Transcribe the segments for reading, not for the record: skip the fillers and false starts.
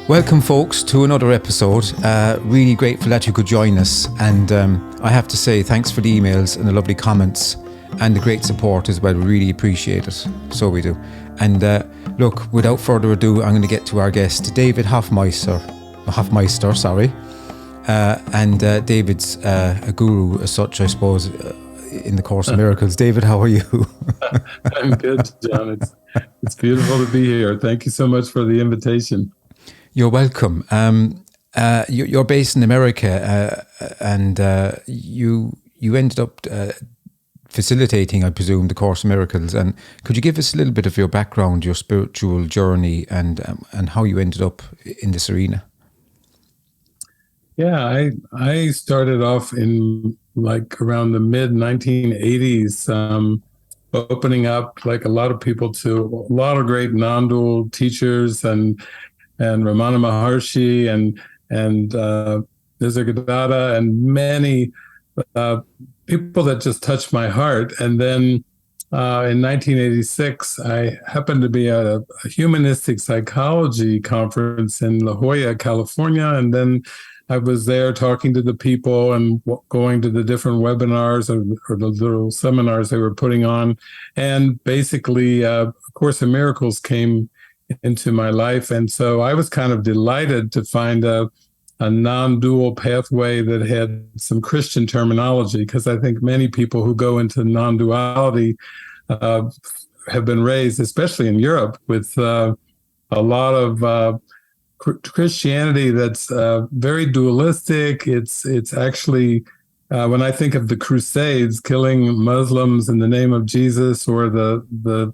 Welcome, folks, to another episode. Really grateful that you could join us. And I have to say, thanks for the emails and the lovely comments and the great support as well. We really appreciate it. So we do. And look, without further ado, I'm going to get to our guest, David Hoffmeister. And David's a guru as such, I suppose, in the Course in Miracles. David, how are you? I'm good, John. It's beautiful to be here. Thank you so much for the invitation. You're welcome. You're based in America, and you ended up facilitating, I presume, the Course in Miracles. And could you give us a little bit of your background, your spiritual journey, and how you ended up in this arena? Yeah, I started off in like around the mid 1980s, opening up like a lot of people to a lot of great non-dual teachers and Ramana Maharshi and Nisargadatta and many people that just touched my heart. And then in 1986, I happened to be at a humanistic psychology conference in La Jolla, California. And then I was there talking to the people and going to the different webinars or the little seminars they were putting on. And basically, Course in Miracles came into my life. And so I was kind of delighted to find a non-dual pathway that had some Christian terminology, because I think many people who go into non-duality have been raised, especially in Europe, with a lot of Christianity that's very dualistic. It's actually, when I think of the Crusades, killing Muslims in the name of Jesus, or the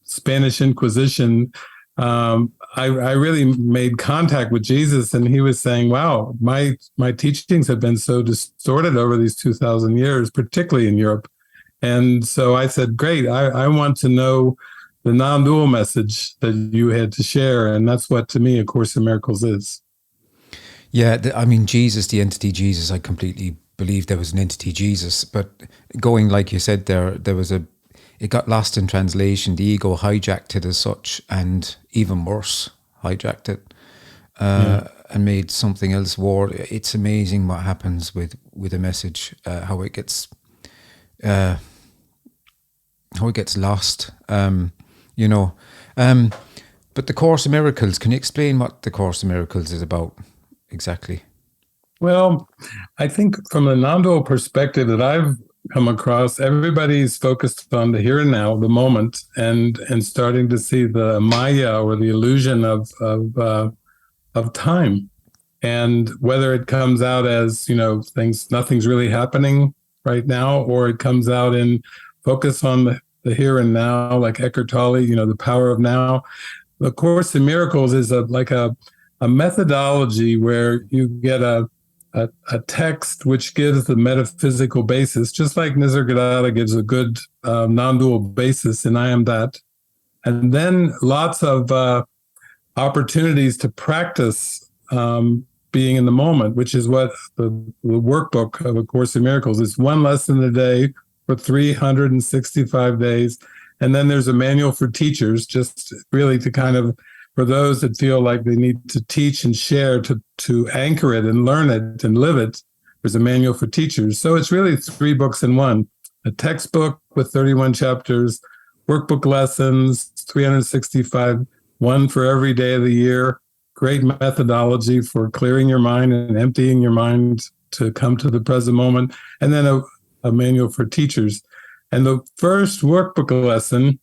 Spanish Inquisition, I really made contact with Jesus, and he was saying, wow, my teachings have been so distorted over these 2,000 years, particularly in Europe. And so I said, great, I want to know the non-dual message that you had to share. And that's what, to me, A Course in Miracles is. Yeah, Jesus, the entity Jesus, I completely believe there was an entity Jesus. But going, like you said, there was it got lost in translation. The ego hijacked it as such, and even worse, hijacked it and made something else war. It's amazing what happens with a message, how it gets lost. But the Course in Miracles, can you explain what the Course in Miracles is about exactly? Well, I think from a non-dual perspective that I've come across, everybody's focused on the here and now, the moment, and starting to see the maya, or the illusion of time. And whether it comes out as, nothing's really happening right now, or it comes out in focus on the here and now, like Eckhart Tolle, the power of now. The Course in Miracles is like a methodology where you get a text which gives the metaphysical basis, just like Nisargadatta gives a good non-dual basis in I Am That. And then lots of opportunities to practice being in the moment, which is what the workbook of A Course in Miracles is. One lesson a day for 365 days. And then there's a manual for teachers, just really to kind of, for those that feel like they need to teach and share, to anchor it and learn it and live it. There's a manual for teachers. So it's really 3 books in one: a textbook with 31 chapters, workbook lessons, 365, one for every day of the year. Great methodology for clearing your mind and emptying your mind to come to the present moment. And then a manual for teachers. And the first workbook lesson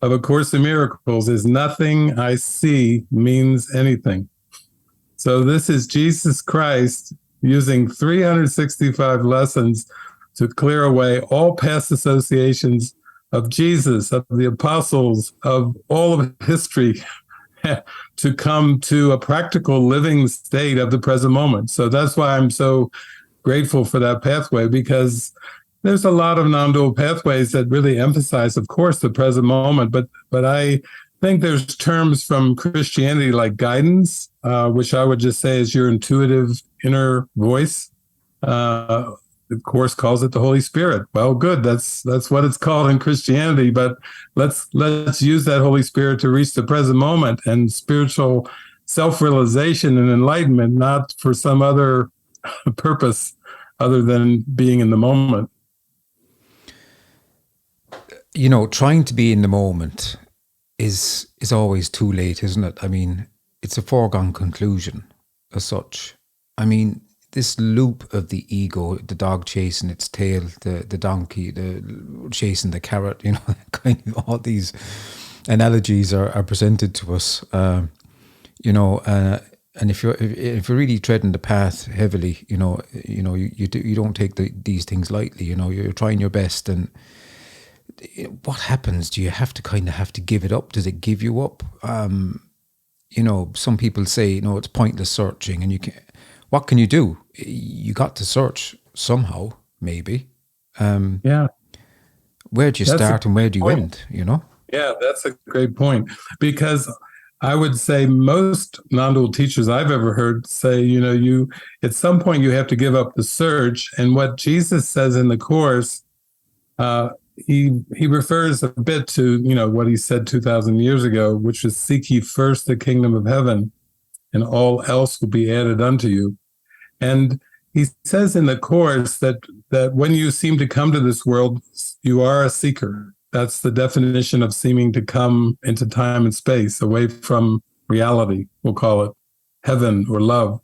of A Course in Miracles is nothing I see means anything. So this is Jesus Christ using 365 lessons to clear away all past associations of Jesus, of the apostles, of all of history, to come to a practical living state of the present moment. So that's why I'm so grateful for that pathway, because there's a lot of non-dual pathways that really emphasize, of course, the present moment, but I think there's terms from Christianity like guidance, which I would just say is your intuitive inner voice. The Course calls it the Holy Spirit. Well, good. That's what it's called in Christianity. But let's use that Holy Spirit to reach the present moment. And spiritual self-realization and enlightenment, not for some other purpose other than being in the moment. Trying to be in the moment is always too late, isn't it? I mean, it's a foregone conclusion as such. I mean, this loop of the ego, the dog chasing its tail, the donkey, the chasing the carrot, kind of all these analogies are presented to us, and if you're really treading the path heavily, you don't take these things lightly. You're trying your best, and what happens? Do you have to give it up? Does it give you up? Some people say, it's pointless searching, and what can you do? You got to search somehow, maybe. Yeah. Where do you start and where do you end? Yeah, that's a great point, because I would say most non-dual teachers I've ever heard say, you at some point you have to give up the search. And what Jesus says in the Course, he refers a bit to, what he said 2,000 years ago, which is, seek ye first the kingdom of heaven, and all else will be added unto you. And he says in the Course that when you seem to come to this world, you are a seeker. That's the definition of seeming to come into time and space, away from reality, we'll call it heaven or love.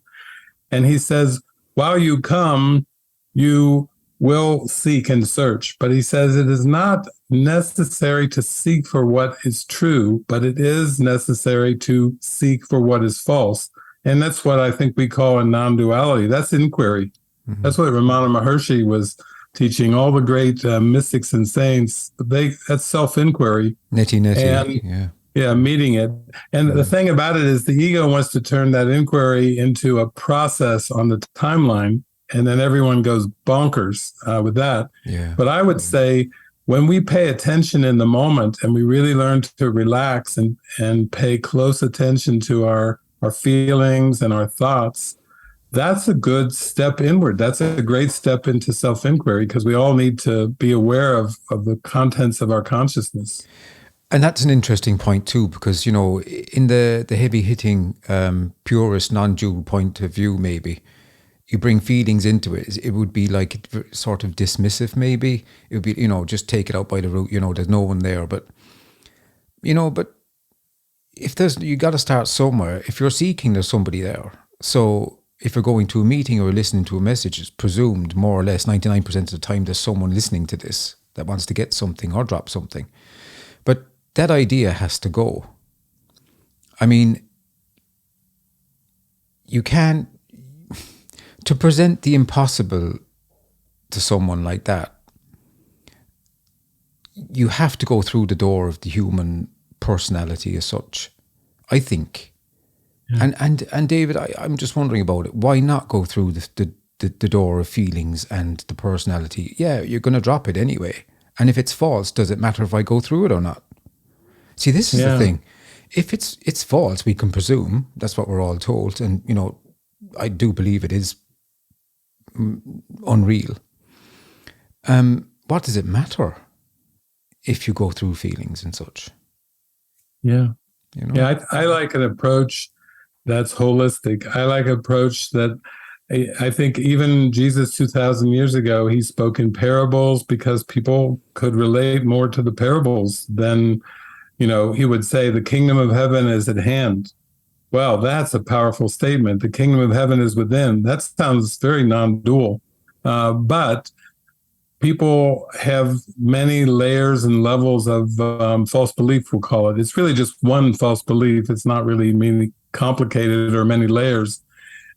And he says, while you come, you will seek and search. But he says it is not necessary to seek for what is true, but it is necessary to seek for what is false. And that's what I think we call a non-duality. That's inquiry. Mm-hmm. That's what Ramana Maharshi was teaching. All the great mystics and saints, that's self-inquiry. Neti. Yeah, meeting it. And the thing about it is the ego wants to turn that inquiry into a process on the timeline, and then everyone goes bonkers with that. Yeah. But I would say when we pay attention in the moment and we really learn to relax and pay close attention to our feelings and our thoughts, that's a good step inward. That's a great step into self-inquiry, because we all need to be aware of the contents of our consciousness. And that's an interesting point too, because, in the heavy-hitting, purist, non-dual point of view, maybe, you bring feelings into it, it would be like sort of dismissive, maybe. It would be, just take it out by the root, there's no one there. But if you got to start somewhere. If you're seeking, there's somebody there. So if you're going to a meeting or listening to a message, it's presumed more or less 99% of the time there's someone listening to this that wants to get something or drop something. But that idea has to go. I mean, you can't, to present the impossible to someone like that, you have to go through the door of the human personality as such, I think. Yeah. And David, I'm just wondering about it. Why not go through the door of feelings and the personality? Yeah, you're going to drop it anyway. And if it's false, does it matter if I go through it or not? See, this is the thing. If it's false, we can presume. That's what we're all told. And, I do believe it is unreal. What does it matter if you go through feelings and such? Yeah. Yeah, I like an approach that's holistic. I like an approach that I think even Jesus 2,000 years ago, he spoke in parables because people could relate more to the parables than, he would say, the kingdom of heaven is at hand. Well, that's a powerful statement. The kingdom of heaven is within. That sounds very non-dual. But people have many layers and levels of false belief, we'll call it. It's really just one false belief. It's not really many complicated or many layers.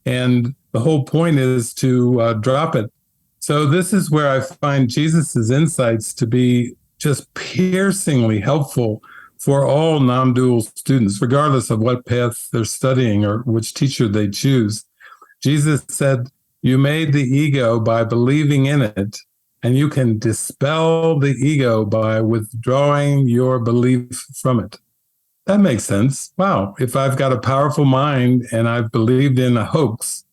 And the whole point is to drop it. So this is where I find Jesus's insights to be just piercingly helpful for all non-dual students, regardless of what path they're studying or which teacher they choose. Jesus said, you made the ego by believing in it, and you can dispel the ego by withdrawing your belief from it. That makes sense. Wow. If I've got a powerful mind and I've believed in a hoax,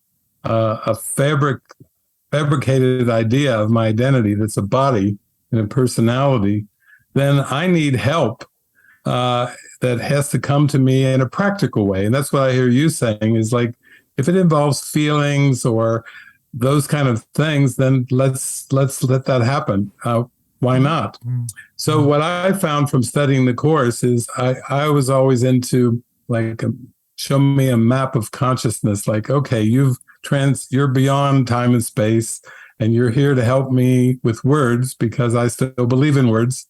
a fabricated idea of my identity that's a body and a personality, then I need help that has to come to me in a practical way. And that's what I hear you saying is like, if it involves feelings or those kind of things, then let's let that happen. Why not? So what I found from studying the course is I was always into like show me a map of consciousness. Like, okay, you're beyond time and space, and you're here to help me with words because I still believe in words,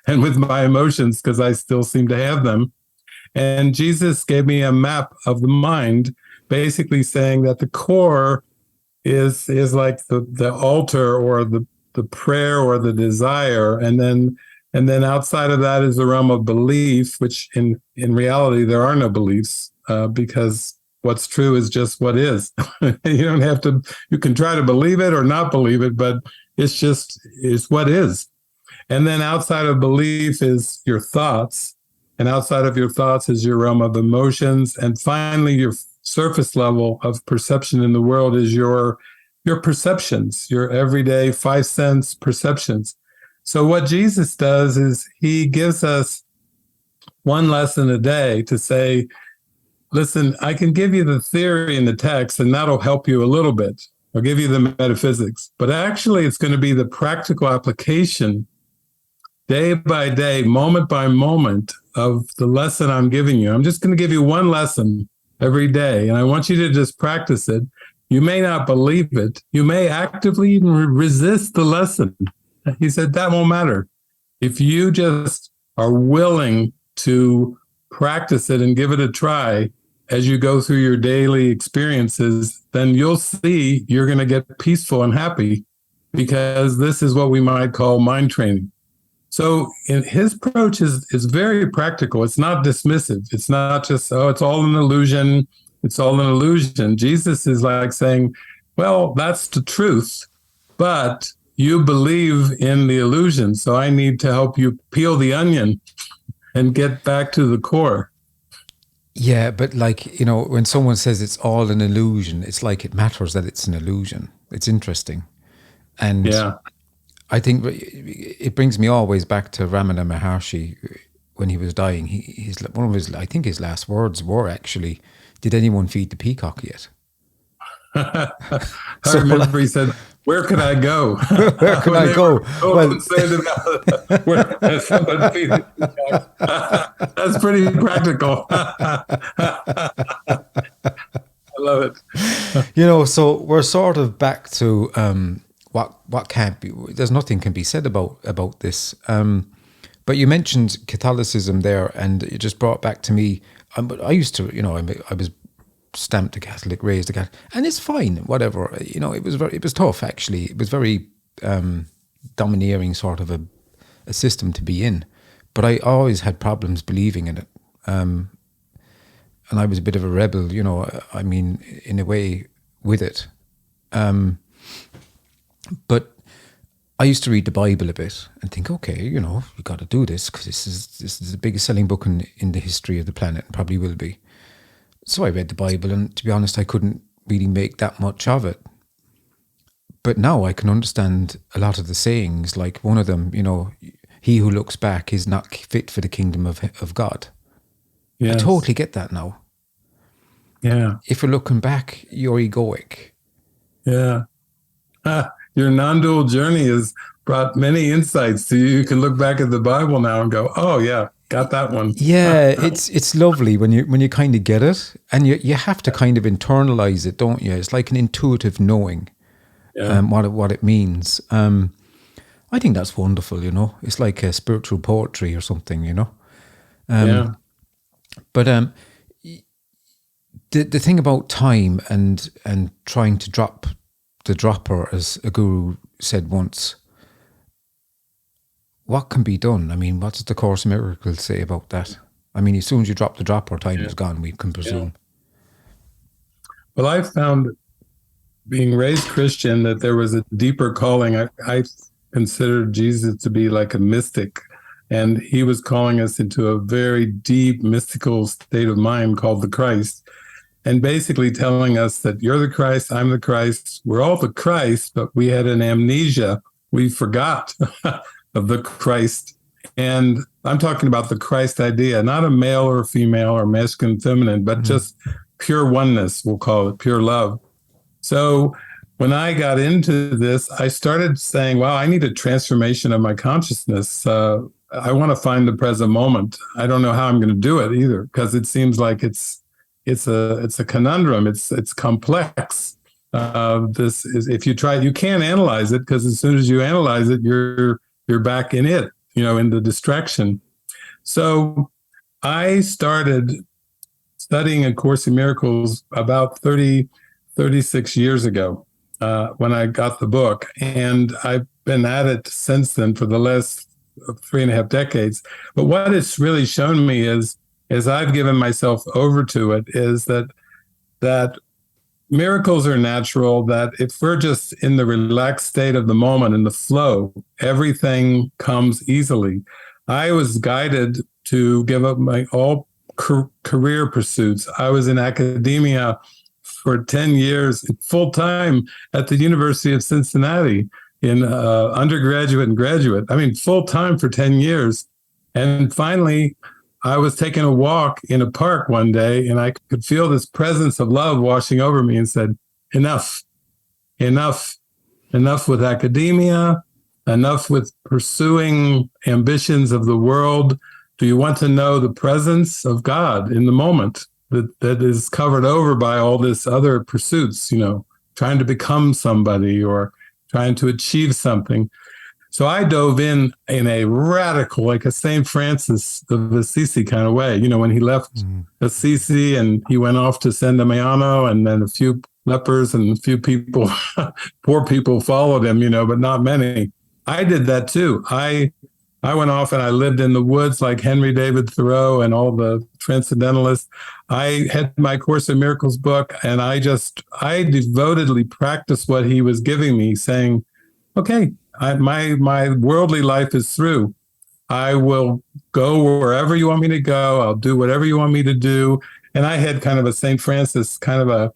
and with my emotions because I still seem to have them. And Jesus gave me a map of the mind, basically saying that the core is like the altar or the prayer or the desire, and then outside of that is the realm of belief, which in reality there are no beliefs, because what's true is just what is. You don't have to. You can try to believe it or not believe it, but it's what is. And then outside of belief is your thoughts, and outside of your thoughts is your realm of emotions, and finally your surface level of perception in the world is your perceptions, your everyday 5 sense perceptions. So what Jesus does is he gives us one lesson a day to say, listen, I can give you the theory and the text, and that'll help you a little bit. I'll give you the metaphysics, but actually it's going to be the practical application day by day, moment by moment of the lesson I'm giving you. I'm just going to give you one lesson every day, and I want you to just practice it. You may not believe it. You may actively even resist the lesson. He said that won't matter. If you just are willing to practice it and give it a try as you go through your daily experiences, then you'll see you're going to get peaceful and happy, because this is what we might call mind training. So his approach is very practical. It's not dismissive. It's not just, oh, it's all an illusion. It's all an illusion. Jesus is like saying, well, that's the truth, but you believe in the illusion. So I need to help you peel the onion and get back to the core. Yeah, but like, you know, when someone says it's all an illusion, it's like it matters that it's an illusion. It's interesting. And yeah. I think it brings me always back to Ramana Maharshi when he was dying. One of his, I think his last words were actually, "Did anyone feed the peacock yet?" I remember he said, "Where can I go? Where can I go?" Well, where someone feed the peacock. That's pretty practical. I love it. You know, so we're sort of back to what can't be. There's nothing can be said about this. But you mentioned Catholicism there, and it just brought back to me. I used to, you know, I was stamped a Catholic, raised a Catholic, and it's fine, whatever. You know, it was tough actually. It was very domineering sort of a system to be in, but I always had problems believing in it. And I was a bit of a rebel, you know, I mean, in a way with it. But I used to read the Bible a bit and think, okay, you know, you got to do this because this is the biggest selling book in the history of the planet, and probably will be. So I read the Bible, and to be honest, I couldn't really make that much of it. But now I can understand a lot of the sayings, like one of them, you know, he who looks back is not fit for the kingdom of God. Yes. I totally get that now. Yeah. If you're looking back, you're egoic. Yeah. Your non-dual journey has brought many insights to you. You can look back at the Bible now and go, oh yeah, got that one. Yeah, it's lovely when you kind of get it, and you have to kind of internalize it, don't you? It's like an intuitive knowing what it means. I think that's wonderful, you know. It's like a spiritual poetry or something, you know. But the thing about time and trying to drop the dropper, as a guru said once, what can be done? I mean, what does the Course in Miracles say about that? I mean, as soon as you drop the dropper, time is gone, we can presume. Well, I found, being raised Christian, that there was a deeper calling. I considered Jesus to be like a mystic, and he was calling us into a very deep mystical state of mind called the Christ, and basically telling us that you're the Christ, I'm the Christ, we're all the Christ, but we had an amnesia. We forgot of the Christ, And I'm talking about the Christ idea, not a male or a female or masculine, feminine, but just pure oneness, we'll call it pure love. So when I got into this, I started saying, wow, I need a transformation of my consciousness. I want to find the present moment. I don't know how I'm going to do it either, because it seems like it's a conundrum. It's complex. This is, if you try, you can't analyze it, because as soon as you analyze it, you're back in it, in the distraction. So I started studying A Course in Miracles about 36 years ago, when I got the book. And I've been at it since then for the last 3.5 decades. But what it's really shown me is, as I've given myself over to it, is that miracles are natural, that if we're just in the relaxed state of the moment, in the flow, everything comes easily. I was guided to give up my all career pursuits. I was in academia for 10 years, full time at the University of Cincinnati in undergraduate and graduate. I mean, full time for 10 years. And finally, I was taking a walk in a park one day, and I could feel this presence of love washing over me, and said, enough, enough, enough with academia, enough with pursuing ambitions of the world. Do you want to know the presence of God in the moment that is covered over by all this other pursuits, trying to become somebody or trying to achieve something? So I dove in a radical, like a St. Francis of Assisi kind of way. When he left Assisi and he went off to San Damiano, and then a few lepers and a few people, poor people followed him, but not many. I did that too. I went off and I lived in the woods like Henry David Thoreau and all the transcendentalists. I had my Course in Miracles book, and I devotedly practiced what he was giving me, saying, okay, my worldly life is through. I will go wherever you want me to go. I'll do whatever you want me to do. And I had kind of a St. Francis, kind of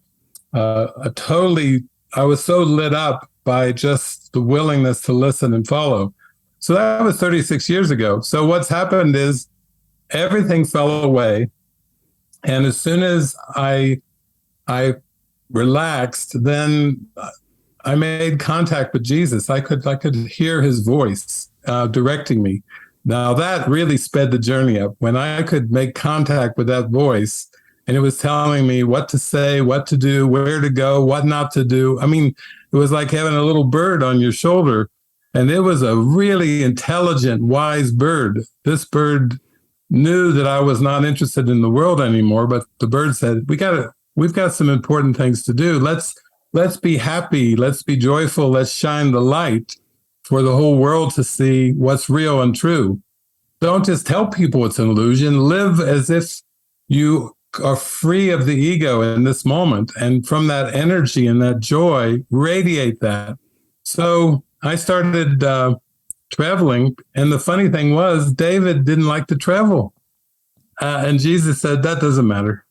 a totally, I was so lit up by just the willingness to listen and follow. So that was 36 years ago. So what's happened is everything fell away. And as soon as I relaxed, then I made contact with Jesus. I could hear his voice directing me. Now that really sped the journey up, when I could make contact with that voice, and it was telling me what to say, what to do, where to go, what not to do. I mean, it was like having a little bird on your shoulder, and it was a really intelligent, wise bird. This bird knew that I was not interested in the world anymore, but the bird said, we've got some important things to do. Let's be happy. Let's be joyful. Let's shine the light for the whole world to see what's real and true. Don't just tell people it's an illusion. Live as if you are free of the ego in this moment. And from that energy and that joy, radiate that. So I started traveling. And the funny thing was, David didn't like to travel. And Jesus said, that doesn't matter.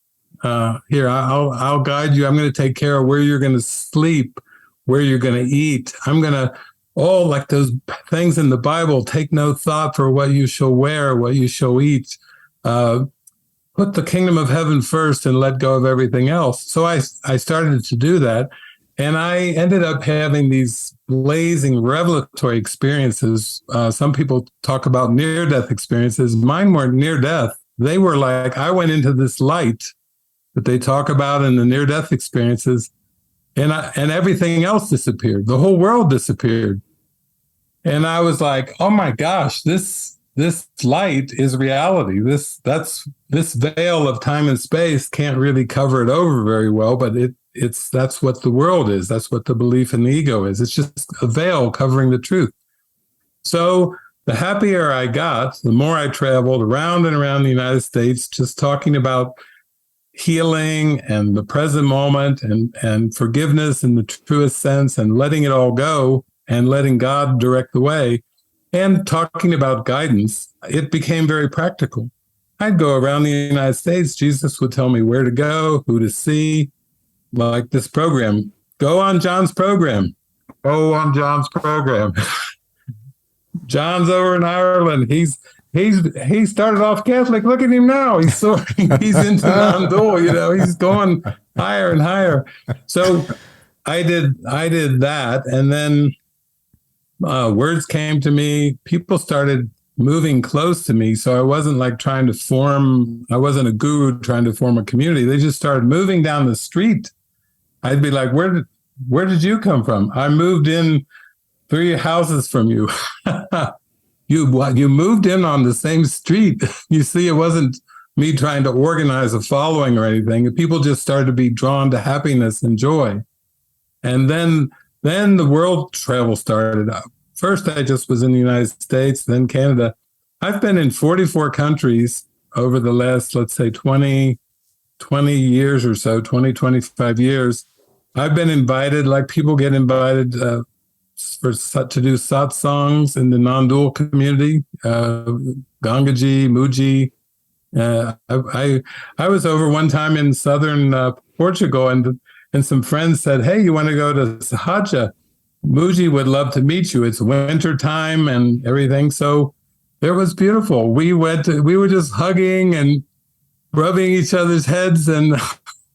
Here, I'll guide you. I'm going to take care of where you're going to sleep, where you're going to eat. I'm going to, all like those things in the Bible, take no thought for what you shall wear, what you shall eat. Put the kingdom of heaven first and let go of everything else. So I started to do that. And I ended up having these blazing revelatory experiences. Some people talk about near-death experiences. Mine weren't near-death. They were like, I went into this light that they talk about in the near-death experiences, and everything else disappeared. The whole world disappeared. And I was like, oh my gosh, this light is reality. This veil of time and space can't really cover it over very well, but that's what the world is. That's what the belief in the ego is. It's just a veil covering the truth. So the happier I got, the more I traveled around and around the United States, just talking about healing and the present moment and forgiveness in the truest sense, and letting it all go and letting God direct the way, and talking about guidance. It became very practical. I'd go around the United States. Jesus would tell me where to go, who to see, like this program. Go on John's program. Go on John's program. John's over in Ireland. He's he started off Catholic. Look at him now. He's he's into non-dual. He's going higher and higher. So I did that, and then words came to me. People started moving close to me. So I wasn't like I wasn't a guru trying to form a community. They just started moving down the street. I'd be like, where did you come from? I moved in 3 houses from you. You moved in on the same street. You see, it wasn't me trying to organize a following or anything. People just started to be drawn to happiness and joy. And then the world travel started up. First, I just was in the United States, then Canada. I've been in 44 countries over the last, let's say, 20 years or so, 25 years. I've been invited, like people get invited to do satsangs in the non-dual community, Gangaji, Muji. I was over one time in southern Portugal, and some friends said, "Hey, you want to go to Sahaja? Muji would love to meet you. It's winter time and everything." So it was beautiful. We were just hugging and rubbing each other's heads and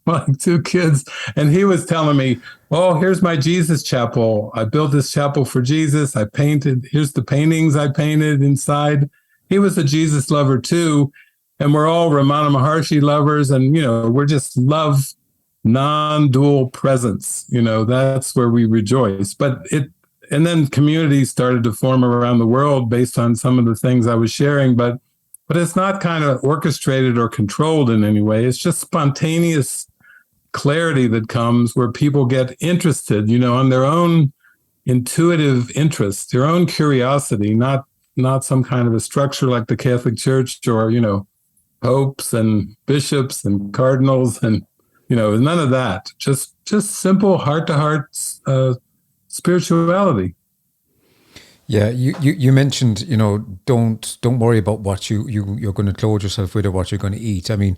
like 2 kids. And he was telling me, "Oh, here's my Jesus chapel. I built this chapel for Jesus. Here's the paintings I painted inside." He was a Jesus lover too. And we're all Ramana Maharshi lovers. And, we're just love non-dual presence. That's where we rejoice. And then communities started to form around the world based on some of the things I was sharing. But it's not kind of orchestrated or controlled in any way. It's just spontaneous clarity that comes where people get interested, on their own intuitive interest, their own curiosity, not some kind of a structure like the Catholic Church or, popes and bishops and cardinals and, none of that. Just simple heart-to-heart spirituality. Yeah, you mentioned, don't worry about what you're going to clothe yourself with or what you're going to eat. I mean,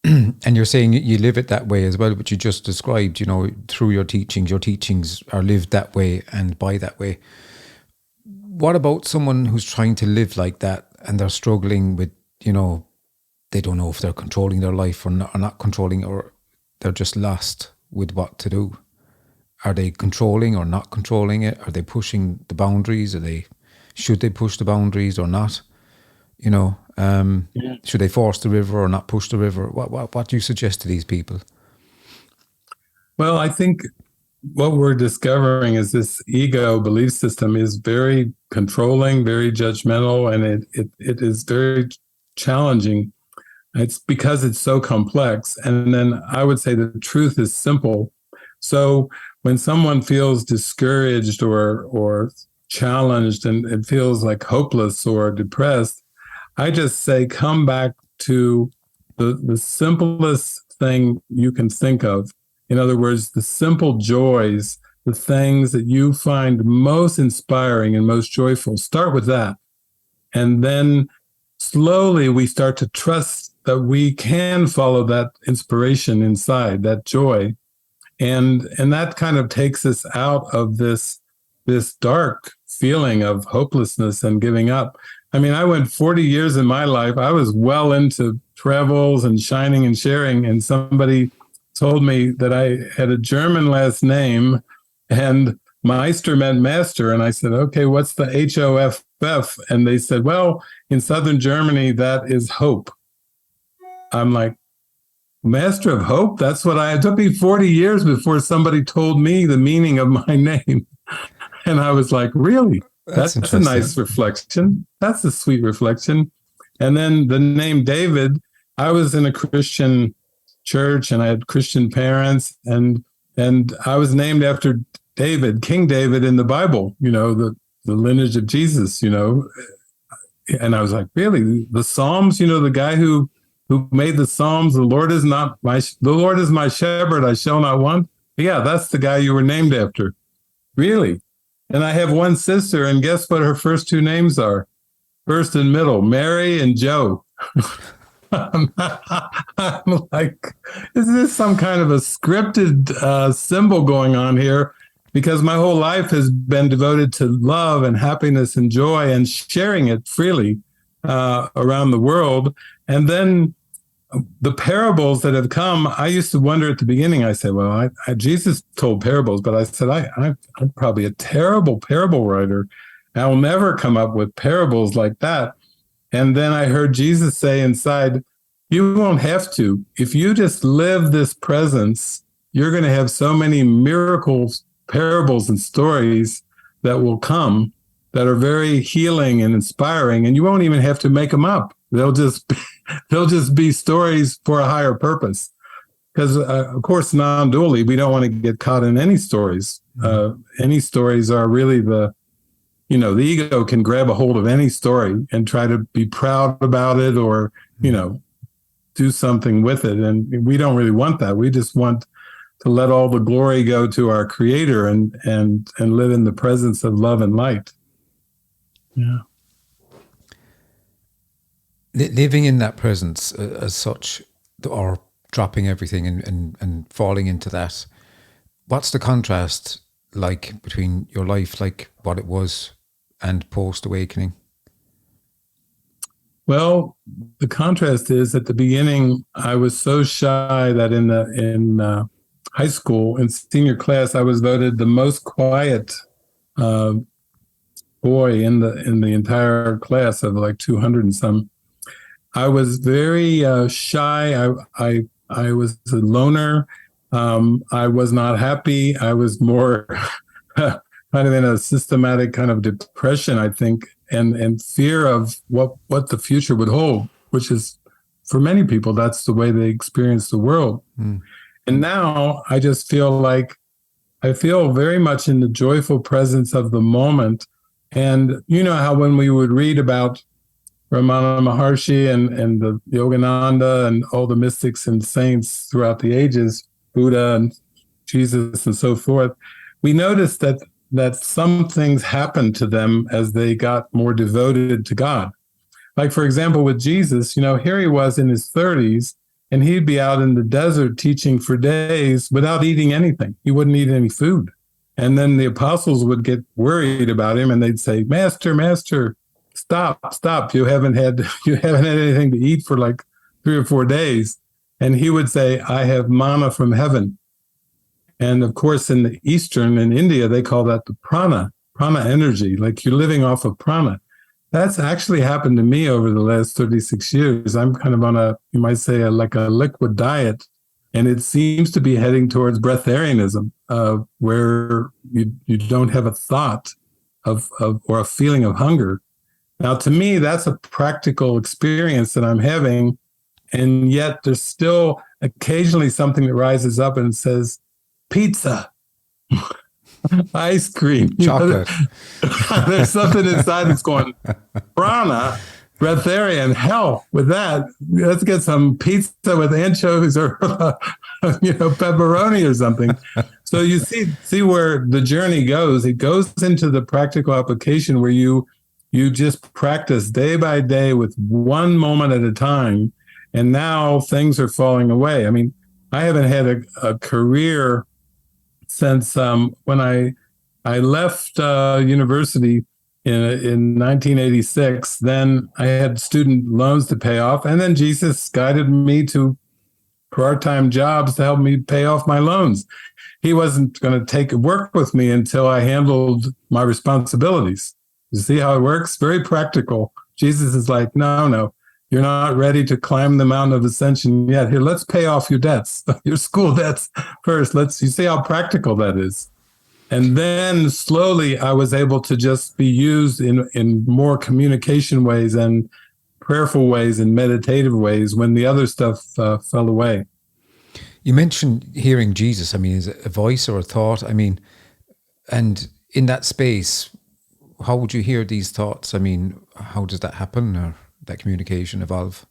and you're saying you live it that way as well, but you just described, through your teachings are lived that way and by that way. What about someone who's trying to live like that and they're struggling with, they don't know if they're controlling their life or not controlling, or they're just lost with what to do? Are they controlling or not controlling it? Are they pushing the boundaries? Should they push the boundaries or not? Should they force the river or not push the river? What do you suggest to these people? Well, I think what we're discovering is this ego belief system is very controlling, very judgmental, and it is very challenging. It's because it's so complex. And then I would say the truth is simple. So when someone feels discouraged or challenged and it feels like hopeless or depressed, I just say, come back to the simplest thing you can think of. In other words, the simple joys, the things that you find most inspiring and most joyful. Start with that. And then slowly we start to trust that we can follow that inspiration inside, that joy. And that kind of takes us out of this dark feeling of hopelessness and giving up. I mean, I went 40 years in my life. I was well into travels and shining and sharing. And somebody told me that I had a German last name and Meister meant master. And I said, okay, what's the HOFF? And they said, well, in Southern Germany, that is hope. I'm like, Master of Hope? That's what it took me 40 years before somebody told me the meaning of my name. And I was like, really? That's a nice reflection. That's a sweet reflection. And then the name David, I was in a Christian church and I had Christian parents, and I was named after David, King David in the Bible, the lineage of Jesus, And I was like, really? The Psalms, the guy who made the Psalms, the Lord is my shepherd, I shall not want. Yeah, that's the guy you were named after. Really? And I have one sister, and guess what her first 2 names are? First and middle, Mary and Joe. I'm like, is this some kind of a scripted symbol going on here? Because my whole life has been devoted to love and happiness and joy and sharing it freely. around the world. And then the parables that have come, I used to wonder at the beginning, I said, well, Jesus told parables, but I said, I'm probably a terrible parable writer. I will never come up with parables like that. And then I heard Jesus say inside, you won't have to. If you just live this presence, you're going to have so many miracles, parables, and stories that will come that are very healing and inspiring, and you won't even have to make them up. They'll just be stories for a higher purpose. Because, of course, non-dually, we don't want to get caught in any stories. Any stories are really the ego can grab a hold of any story and try to be proud about it or, do something with it. And we don't really want that. We just want to let all the glory go to our Creator and live in the presence of love and light. Yeah. Living in that presence as such, or dropping everything and falling into that, what's the contrast like between your life, like what it was, and post-awakening? Well, the contrast is at the beginning, I was so shy that in high school, in senior class, I was voted the most quiet boy in the entire class of like 200 and some. I was very shy. I was a loner. I was not happy. I was more kind of in a systematic kind of depression, I think, and fear of what the future would hold, which is, for many people, that's the way they experience the world. Mm. And now I just feel like I feel very much in the joyful presence of the moment. And you know how when we would read about Ramana Maharshi and the Yogananda and all the mystics and saints throughout the ages, Buddha and Jesus and so forth, we noticed that some things happened to them as they got more devoted to God. Like, for example, with Jesus, here he was in his 30s, and he'd be out in the desert teaching for days without eating anything. He wouldn't eat any food. And then the apostles would get worried about him, and they'd say, Master, stop. You haven't had anything to eat for like 3 or 4 days. And he would say, I have manna from heaven. And of course, in India, they call that the prana energy, like you're living off of prana. That's actually happened to me over the last 36 years. I'm kind of on you might say, like a liquid diet. And it seems to be heading towards breatharianism, where you don't have a thought of or a feeling of hunger. Now, to me, that's a practical experience that I'm having. And yet there's still occasionally something that rises up and says, pizza, ice cream, chocolate. There's something inside that's going, prana, breatharian, hell with that. Let's get some pizza with anchovies or pepperoni or something. So you see where the journey goes. It goes into the practical application where you just practice day by day with one moment at a time. And now things are falling away. I mean, I haven't had a career since when I left university in 1986. Then I had student loans to pay off. And then Jesus guided me to part-time jobs to help me pay off my loans. He wasn't going to work with me until I handled my responsibilities. You see how it works? Very practical. Jesus is like, no, you're not ready to climb the mountain of ascension yet. Here, let's pay off your debts, your school debts first. You see how practical that is. And then slowly I was able to just be used in more communication ways and prayerful ways and meditative ways when the other stuff fell away. You mentioned hearing Jesus. I mean, is it a voice or a thought? I mean, and in that space, how would you hear these thoughts? I mean, how does that happen, or that communication evolve?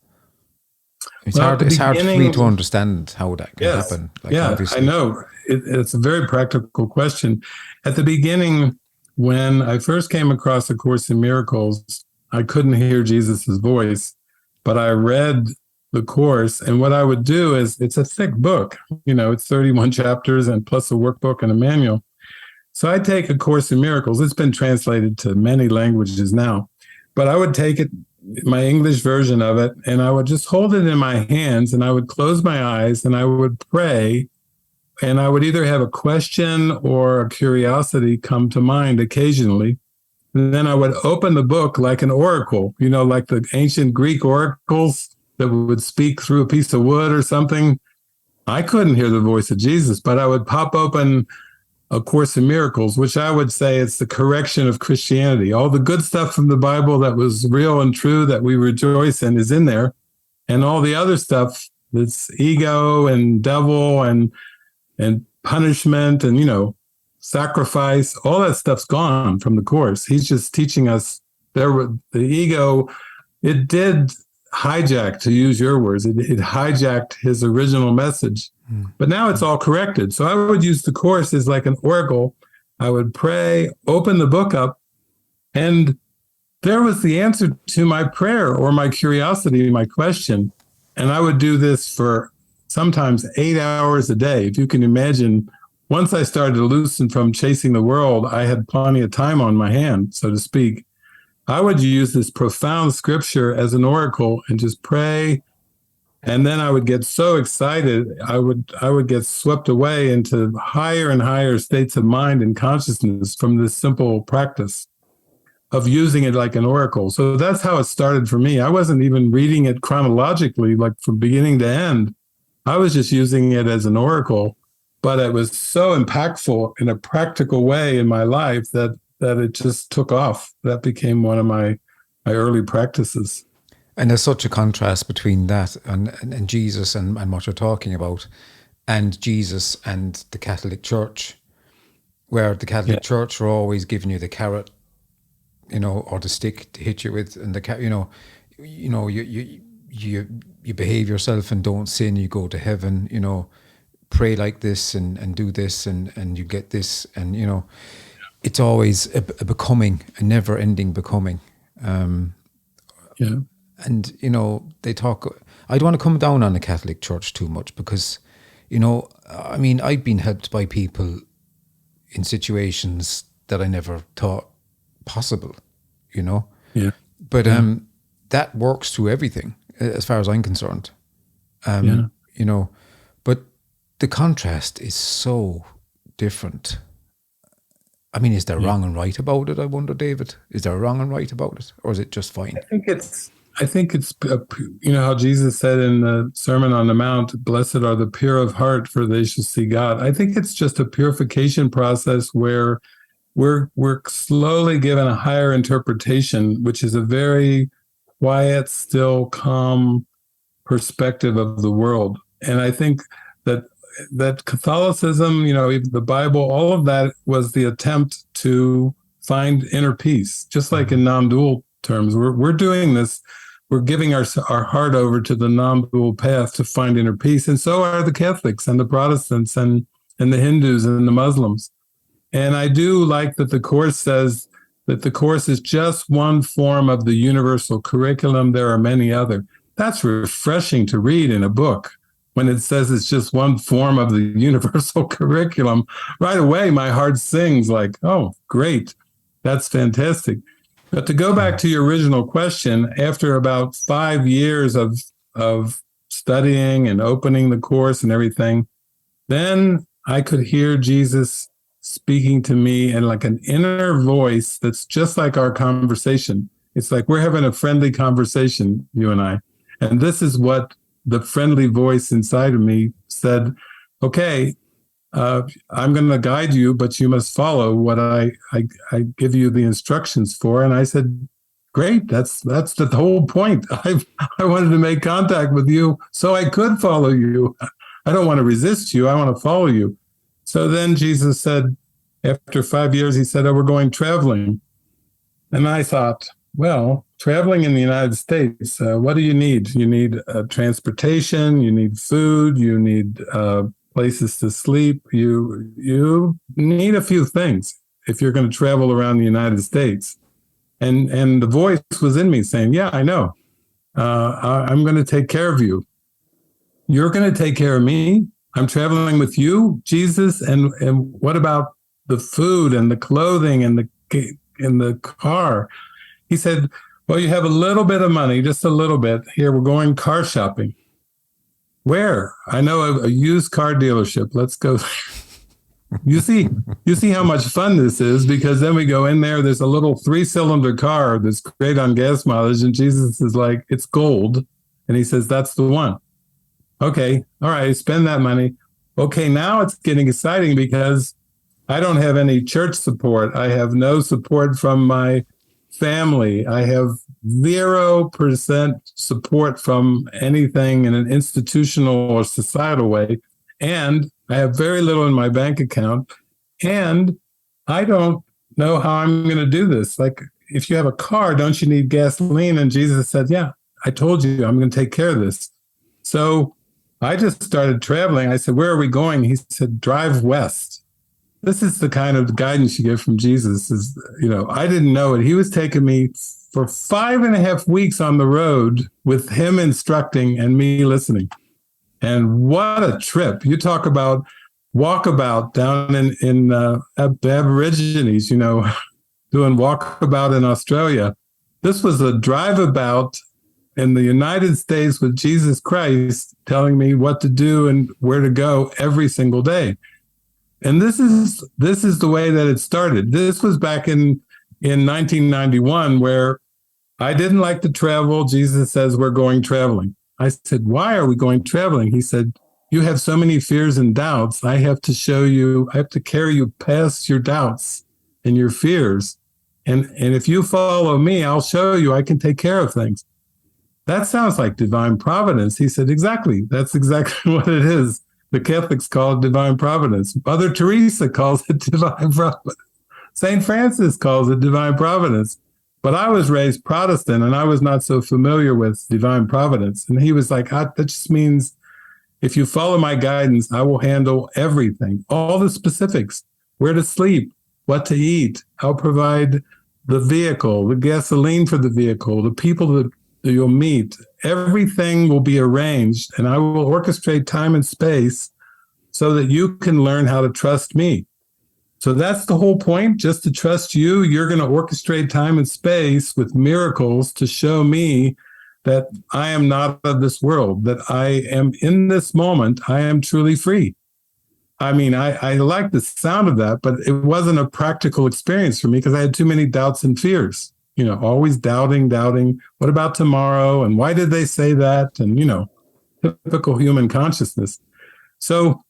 It's hard for me to understand how that can happen. Obviously. I know. It's a very practical question. At the beginning, when I first came across A Course in Miracles, I couldn't hear Jesus's voice, but I read the Course. And what I would do is, it's a thick book. It's 31 chapters and plus a workbook and a manual. So I take A Course in Miracles. It's been translated to many languages now, but I would take it my English version of it, and I would just hold it in my hands, and I would close my eyes, and I would pray, and I would either have a question or a curiosity come to mind occasionally. And then I would open the book like an oracle, like the ancient Greek oracles that would speak through a piece of wood or something. I couldn't hear the voice of Jesus, but I would pop open A Course in Miracles, which I would say it's the correction of Christianity. All the good stuff from the Bible that was real and true that we rejoice in is in there. And all the other stuff that's ego and devil and punishment and, sacrifice, all that stuff's gone from the Course. He's just teaching us the ego, it did hijack, to use your words, it hijacked his original message. But now it's all corrected. So I would use the Course as like an oracle. I would pray, open the book up, and there was the answer to my prayer or my curiosity, my question. And I would do this for sometimes 8 hours a day. If you can imagine, once I started to loosen from chasing the world, I had plenty of time on my hand, so to speak. I would use this profound scripture as an oracle and just pray. And then I would get so excited, I would get swept away into higher and higher states of mind and consciousness from this simple practice of using it like an oracle. So that's how it started for me. I wasn't even reading it chronologically, like from beginning to end. I was just using it as an oracle, but it was so impactful in a practical way in my life that it just took off. That became one of my early practices. And there's such a contrast between that and Jesus and what you're talking about, and Jesus and the Catholic Church, where the Catholic Church are always giving you the carrot, or the stick to hit you with, and you behave yourself and don't sin, you go to heaven, pray like this and do this and you get this, and it's always a becoming, a never-ending becoming. And they talk. I don't want to come down on the Catholic Church too much because, I've been helped by people in situations that I never thought possible. But that works through everything, as far as I'm concerned. But the contrast is so different. I mean, is there wrong and right about it? I wonder, David, is there wrong and right about it, or is it just fine? I think it's how Jesus said in the Sermon on the Mount, "Blessed are the pure of heart, for they shall see God." I think it's just a purification process where we're slowly given a higher interpretation, which is a very quiet, still, calm perspective of the world. And I think that Catholicism, the Bible, all of that was the attempt to find inner peace, just like in non-dual terms. We're doing this. We're giving our heart over to the non-dual path to find inner peace. And so are the Catholics and the Protestants and the Hindus and the Muslims. And I do like that the Course says that the Course is just one form of the universal curriculum. There are many other. That's refreshing to read in a book. When it says it's just one form of the universal curriculum, right away my heart sings like, oh, great. That's fantastic. But to go back to your original question, after about 5 years of studying and opening the Course and everything, then I could hear Jesus speaking to me in like an inner voice that's just like our conversation. It's like we're having a friendly conversation, you and I. And this is what the friendly voice inside of me said, okay, I'm going to guide you, but you must follow what I give you the instructions for. And I said, great, that's the whole point. I wanted to make contact with you so I could follow you. I don't want to resist you. I want to follow you. So then Jesus said, after 5 years, he said, oh, we're going traveling. And I thought, well, traveling in the United States, what do you need? You need transportation, you need food, you need places to sleep. You need a few things if you're going to travel around the United States. And the voice was in me saying, yeah, I know. I'm going to take care of you. You're going to take care of me. I'm traveling with you, Jesus. And what about the food and the clothing and the car? He said, Well, you have a little bit of money, just a little bit. Here, we're going car shopping. Where? I know a used car dealership. Let's go. You see, you see how much fun this is, because then we go in there. There's a little 3-cylinder car that's great on gas mileage, and Jesus is like, it's gold, and he says that's the one. Okay, all right, spend that money. Okay, now it's getting exciting because I don't have any church support. I have no support from my family. I have 0% support from anything in an institutional or societal way. And I have very little in my bank account. And I don't know how I'm going to do this. Like, if you have a car, don't you need gasoline? And Jesus said, yeah, I told you I'm going to take care of this. So I just started traveling. I said, where are we going? He said, drive west. This is the kind of guidance you get from Jesus. Is, I didn't know it. He was taking me for 5.5 weeks on the road with him instructing and me listening. And what a trip. You talk about walkabout down in the Aborigines, doing walkabout in Australia. This was a drive-about in the United States with Jesus Christ telling me what to do and where to go every single day. And this is the way that it started. This was back in 1991, where I didn't like to travel. Jesus says, we're going traveling. I said, why are we going traveling? He said, you have so many fears and doubts. I have to carry you past your doubts and your fears. And if you follow me, I'll show you I can take care of things. That sounds like divine providence. He said, exactly. That's exactly what it is. The Catholics call it divine providence. Mother Teresa calls it divine providence. St. Francis calls it divine providence. But I was raised Protestant, and I was not so familiar with divine providence. And he was like, that just means if you follow my guidance, I will handle everything, all the specifics, where to sleep, what to eat. I'll provide the vehicle, the gasoline for the vehicle, the people that you'll meet. Everything will be arranged, and I will orchestrate time and space so that you can learn how to trust me. So that's the whole point, just to trust you. You're going to orchestrate time and space with miracles to show me that I am not of this world, that I am in this moment. I am truly free. I mean, I like the sound of that, but it wasn't a practical experience for me because I had too many doubts and fears, always doubting. What about tomorrow? And why did they say that? And, typical human consciousness. So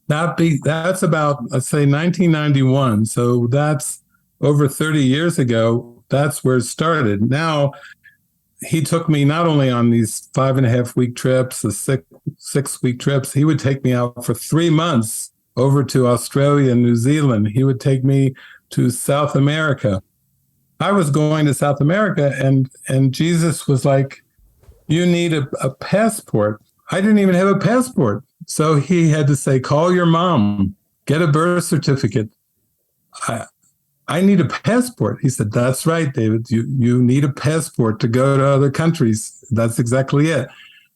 that's about, let's say, 1991. So that's over 30 years ago. That's where it started. Now, he took me not only on these 5.5 week trips, the 6-week trips, he would take me out for 3 months over to Australia and New Zealand. He would take me to South America. I was going to South America, and Jesus was like, you need a passport. I didn't even have a passport. So he had to say, call your mom, get a birth certificate. I need a passport. He said, that's right, David. You need a passport to go to other countries. That's exactly it.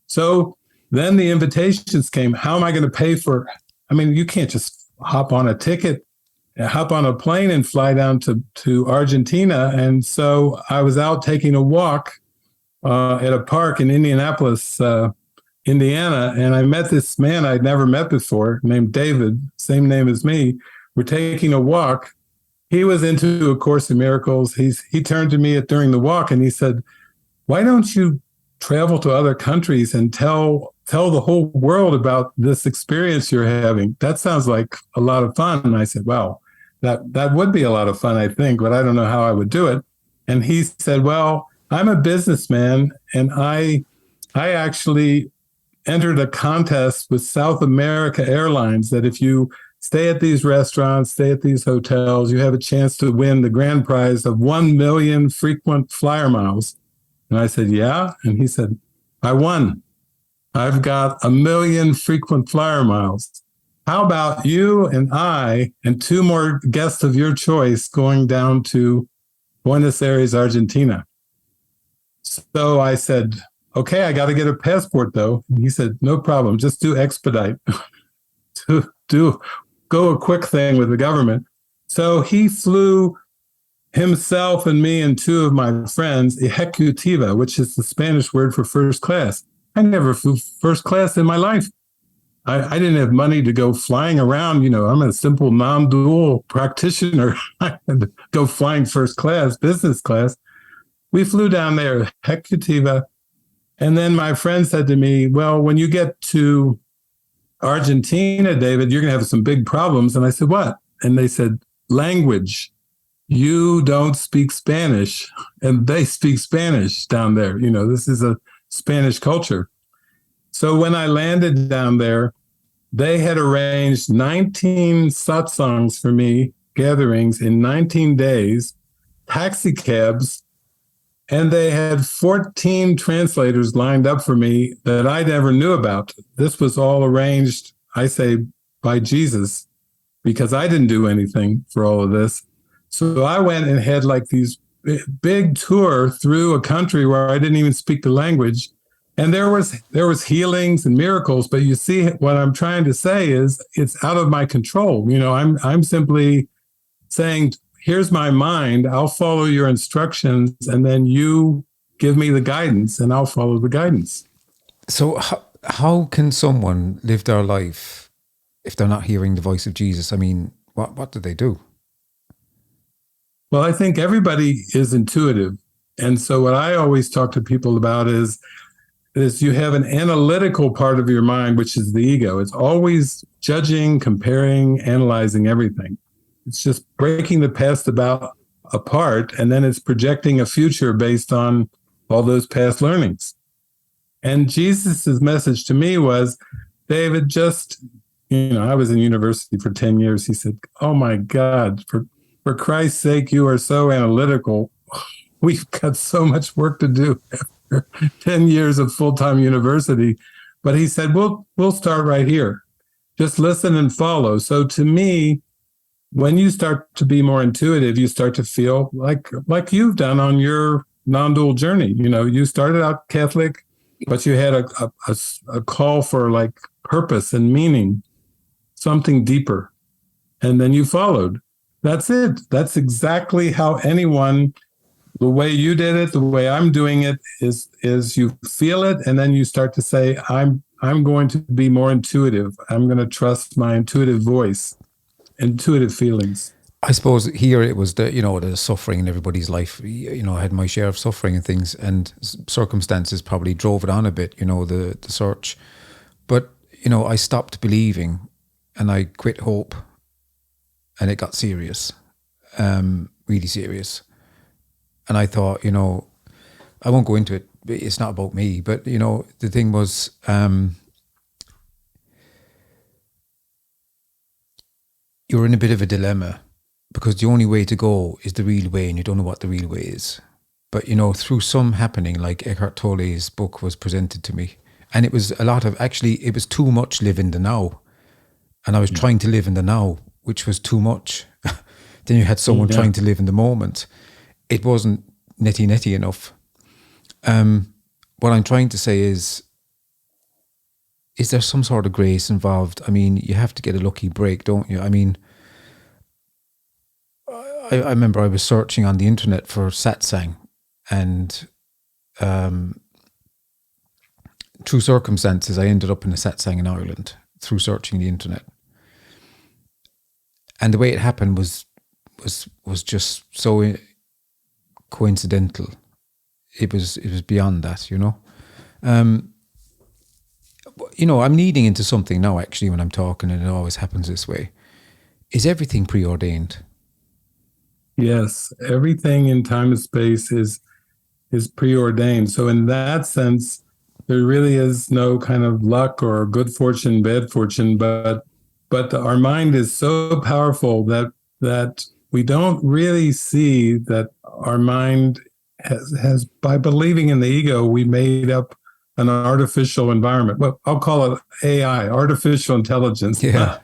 So then the invitations came. How am I going to pay for? I mean, you can't just hop on a plane and fly down to Argentina. And so I was out taking a walk at a park in Indianapolis, Indiana, and I met this man I'd never met before named David, same name as me. We're taking a walk. He was into A Course in Miracles. He turned to me during the walk and he said, why don't you travel to other countries and tell the whole world about this experience you're having? That sounds like a lot of fun. And I said, well, that would be a lot of fun, I think, but I don't know how I would do it. And he said, well, I'm a businessman, and I actually entered a contest with South America Airlines that if you stay at these restaurants, stay at these hotels, you have a chance to win the grand prize of 1 million frequent flyer miles. And I said, yeah. And he said, I won. I've got 1 million frequent flyer miles. How about you and I and 2 more guests of your choice going down to Buenos Aires, Argentina? So I said, okay, I got to get a passport though. And he said, no problem. Just do expedite. Go a quick thing with the government. So he flew himself and me and two of my friends, ejecutiva, which is the Spanish word for first class. I never flew first class in my life. I didn't have money to go flying around. You know, I'm a simple non-dual practitioner. I had to go flying first class, business class. We flew down there, ejecutiva. And then my friend said to me, well, when you get to Argentina, David, you're going to have some big problems. And I said, what? And they said, language. You don't speak Spanish, and they speak Spanish down there. You know, this is a Spanish culture. So when I landed down there, they had arranged 19 satsangs for me, gatherings in 19 days, taxi cabs, and they had 14 translators lined up for me that I never knew about. This was all arranged, I say, by Jesus, because I didn't do anything for all of this. So I went and had like these big tour through a country where I didn't even speak the language. And there was healings and miracles, but you see what I'm trying to say is it's out of my control. You know, I'm simply saying, here's my mind, I'll follow your instructions, and then you give me the guidance and I'll follow the guidance. So how can someone live their life if they're not hearing the voice of Jesus? I mean, what do they do? Well, I think everybody is intuitive. And so what I always talk to people about is you have an analytical part of your mind, which is the ego. It's always judging, comparing, analyzing everything. It's just breaking the past apart, and then it's projecting a future based on all those past learnings. And Jesus's message to me was, David, I was in university for 10 years. He said, oh my God, for Christ's sake, you are so analytical. We've got so much work to do after 10 years of full-time university. But he said, we'll start right here. Just listen and follow. So to me, when you start to be more intuitive, you start to feel like you've done on your non-dual journey. You know, you started out Catholic, but you had a call for like purpose and meaning, something deeper. And then you followed. That's it. That's exactly how anyone, the way you did it, the way I'm doing it is you feel it, and then you start to say, I'm going to be more intuitive. I'm going to trust my intuitive voice, intuitive feelings. I suppose here it was the suffering in everybody's life. You know, I had my share of suffering and things, and circumstances probably drove it on a bit, you know, the search. But, you know, I stopped believing and I quit hope. And it got serious, really serious. And I thought, you know, I won't go into it. It's not about me. But, you know, the thing was, you're in a bit of a dilemma because the only way to go is the real way, and you don't know what the real way is. But, you know, through some happening, like Eckhart Tolle's book was presented to me. And it was a lot of, actually, it was too much live in the now. And I was trying to live in the now, which was too much. Then you had someone trying to live in the moment. It wasn't netty enough. What I'm trying to say is there some sort of grace involved? I mean, you have to get a lucky break, don't you? I mean, I remember I was searching on the internet for satsang, and through circumstances, I ended up in a satsang in Ireland through searching the internet. And the way it happened was just so coincidental. It was beyond that, you know. You know, I'm leading into something now, actually, when I'm talking, and it always happens this way. Is everything preordained? Yes, everything in time and space is preordained. So in that sense, there really is no kind of luck or good fortune, bad fortune, but our mind is so powerful that we don't really see that our mind has by believing in the ego, we made up an artificial environment. Well, I'll call it AI, artificial intelligence. Yeah.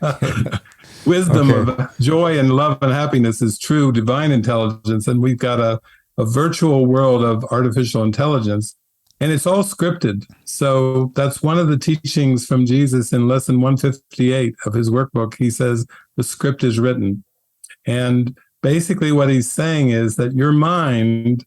Wisdom of joy and love and happiness is true divine intelligence. And we've got a virtual world of artificial intelligence. And it's all scripted. So that's one of the teachings from Jesus in lesson 158 of his workbook. He says, the script is written. And basically what he's saying is that your mind,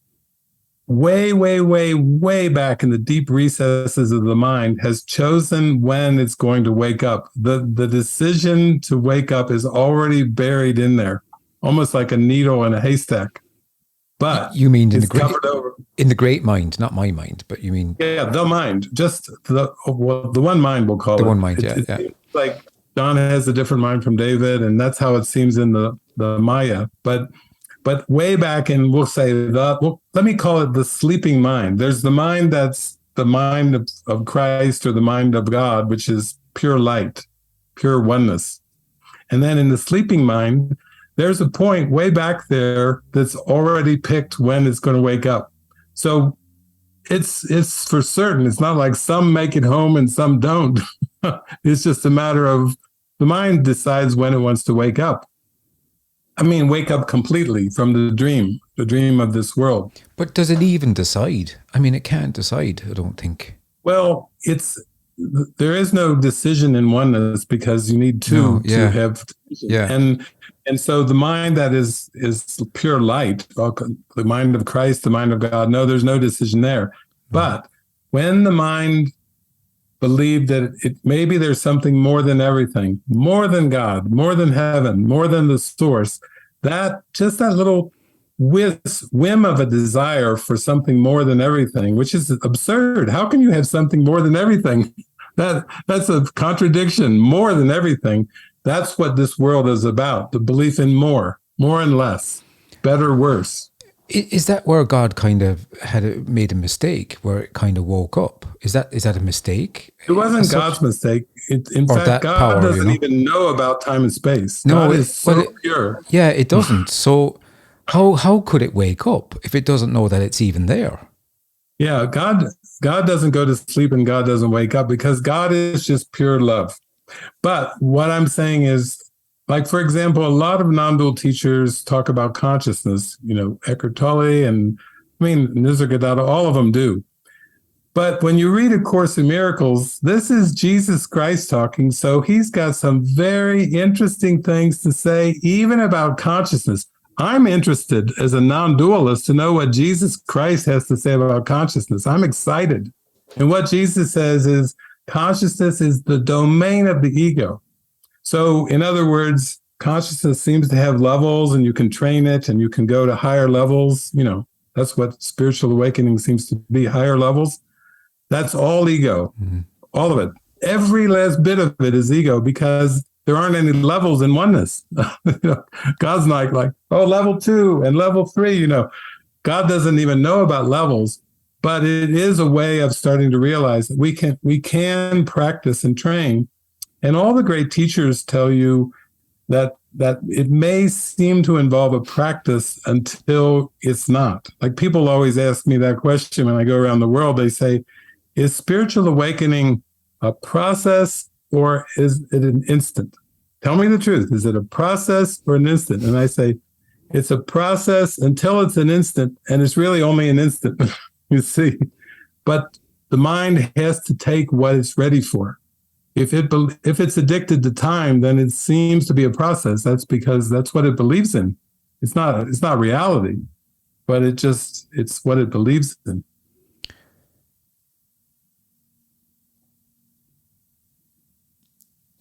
way, way, way, way back in the deep recesses of the mind, has chosen when it's going to wake up. The decision to wake up is already buried in there, almost like a needle in a haystack. But you mean it's covered over. In the great mind, not my mind, but you mean The mind, just the one mind, we'll call it. The one mind, it seems like John has a different mind from David, and that's how it seems in the Maya. But way back in, we'll say let me call it the sleeping mind. There's the mind that's the mind of Christ, or the mind of God, which is pure light, pure oneness. And then in the sleeping mind, there's a point way back there that's already picked when it's going to wake up. So it's for certain. It's not like some make it home and some don't. It's just a matter of the mind decides when it wants to wake up. I mean, wake up completely from the dream of this world. But does it even decide? I mean, it can't decide, I don't think. Well, there is no decision in oneness, because you need two to have decision. Yeah. And so the mind that is pure light, the mind of Christ, the mind of God, no, there's no decision there. But when the mind believed that maybe there's something more than everything, more than God, more than heaven, more than the source, that little whim of a desire for something more than everything, which is absurd. How can you have something more than everything? That's a contradiction. More than everything. That's what this world is about. The belief in more and less, better, worse. Is that where God kind of made a mistake, where it kind of woke up? Is that a mistake? It wasn't God's mistake. In fact, God doesn't even know about time and space. No, God is so pure. Yeah, it doesn't. So how could it wake up if it doesn't know that it's even there? Yeah, God doesn't go to sleep and God doesn't wake up, because God is just pure love. But what I'm saying is, like, for example, a lot of non-dual teachers talk about consciousness, Eckhart Tolle and Nisargadatta, all of them do. But when you read A Course in Miracles, this is Jesus Christ talking. So he's got some very interesting things to say, even about consciousness. I'm interested as a non-dualist to know what Jesus Christ has to say about consciousness. I'm excited. And what Jesus says is consciousness is the domain of the ego. So in other words, consciousness seems to have levels, and you can train it and you can go to higher levels. That's what spiritual awakening seems to be, higher levels. That's all ego, all of it. Every last bit of it is ego, because there aren't any levels in oneness. God's not like, level 2 and level 3, God doesn't even know about levels, but it is a way of starting to realize that we can practice and train. And all the great teachers tell you that it may seem to involve a practice until it's not. Like, people always ask me that question when I go around the world. They say, is spiritual awakening a process, or is it an instant? Tell me the truth. Is it a process or an instant? And I say, it's a process until it's an instant, and it's really only an instant, you see. But the mind has to take what it's ready for. If it's addicted to time, then it seems to be a process. That's because that's what it believes in. It's not reality, but it's what it believes in.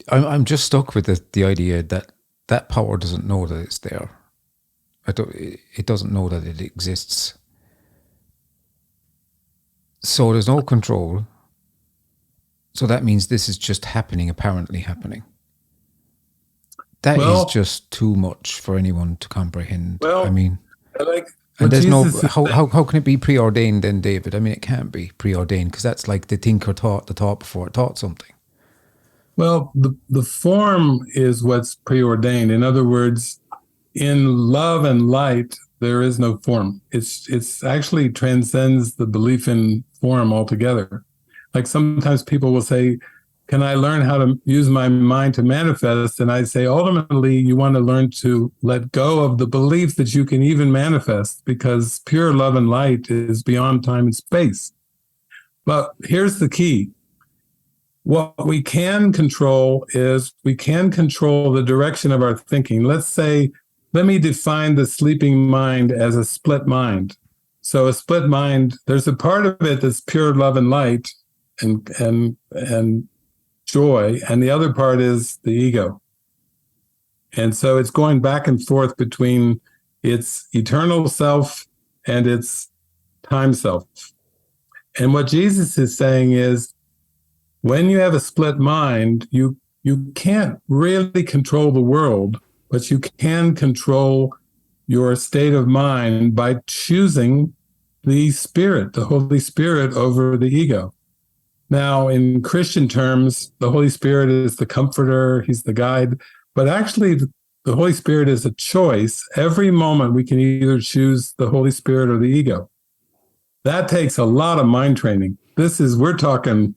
I'm just stuck with the idea that power doesn't know that it's there. It doesn't know that it exists. So there's no control. So that means this is just apparently happening. That is just too much for anyone to comprehend. Well, and there's how can it be preordained then, David? It can't be preordained, because that's like the thinker thought the thought before it thought something. Well, the form is what's preordained. In other words, in love and light, there is no form. It's actually transcends the belief in form altogether. Like, sometimes people will say, can I learn how to use my mind to manifest? And I say, ultimately, you want to learn to let go of the belief that you can even manifest, because pure love and light is beyond time and space. But here's the key. What we can control is we can control the direction of our thinking. Let's say let me define the sleeping mind as a split mind. So a split mind, there's a part of it that's pure love and light and joy, and the other part is the ego. And so it's going back and forth between its eternal self and its time self. And what Jesus is saying is, when you have a split mind, you can't really control the world, but you can control your state of mind by choosing the Spirit, the Holy Spirit, over the ego. Now, in Christian terms, the Holy Spirit is the comforter, he's the guide, but actually the Holy Spirit is a choice. Every moment we can either choose the Holy Spirit or the ego. That takes a lot of mind training. We're talking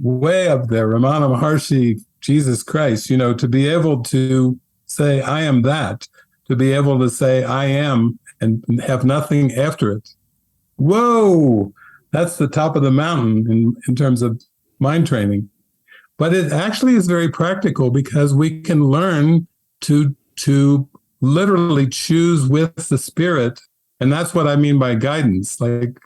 way up there, Ramana Maharshi, Jesus Christ, to be able to say, I am that, to be able to say, I am, and have nothing after it. Whoa, that's the top of the mountain in terms of mind training. But it actually is very practical because we can learn to literally choose with the Spirit. And that's what I mean by guidance. Like,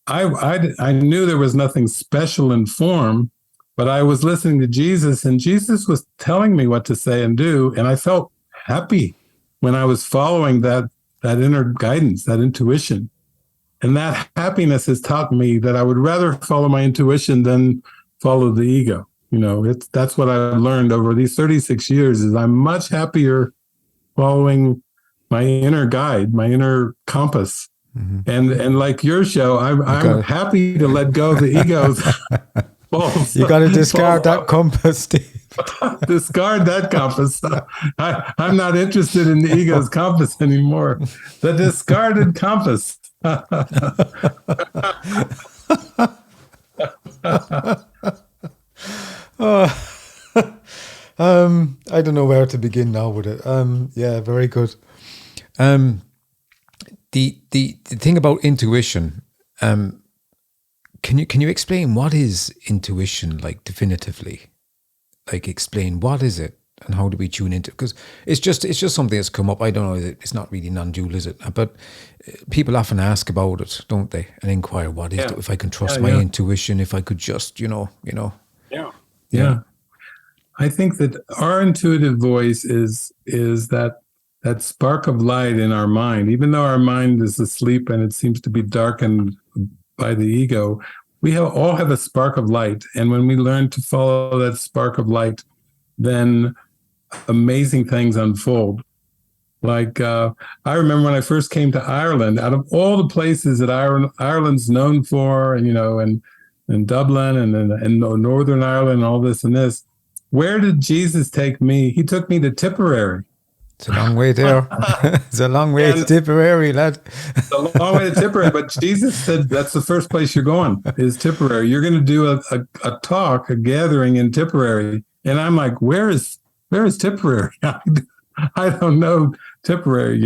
I knew there was nothing special in form, but I was listening to Jesus, and Jesus was telling me what to say and do, and I felt happy when I was following that inner guidance, that intuition. And that happiness has taught me that I would rather follow my intuition than follow the ego. That's what I've learned over these 36 years, is I'm much happier following my inner guide, my inner compass. Mm-hmm. And like your show, I'm happy to let go of the ego's balls. You got to discard that compass, Steve. Discard that compass. I'm not interested in the ego's compass anymore. The discarded compass. I don't know where to begin now with it. Yeah, very good. The thing about intuition, can you explain what is intuition, like, definitively? Like, explain what is it and how do we tune into it? Because it's just something that's come up. I don't know, it's not really non-dual, is it? But people often ask about it, don't they? And inquire, what is it? If I can trust my intuition, if I could just, Yeah. I think that our intuitive voice is that spark of light in our mind. Even though our mind is asleep and it seems to be darkened by the ego, we all have a spark of light. And when we learn to follow that spark of light, then amazing things unfold. Like, I remember when I first came to Ireland, out of all the places that Ireland's known for, and Dublin and Northern Ireland and all this and this, where did Jesus take me? He took me to Tipperary. It's a long way there. It's a long way to Tipperary, lad. It's a long way to Tipperary, but Jesus said that's the first place you're going, is Tipperary. You're going to do a talk, a gathering in Tipperary. And I'm like, where is Tipperary? I don't know Tipperary,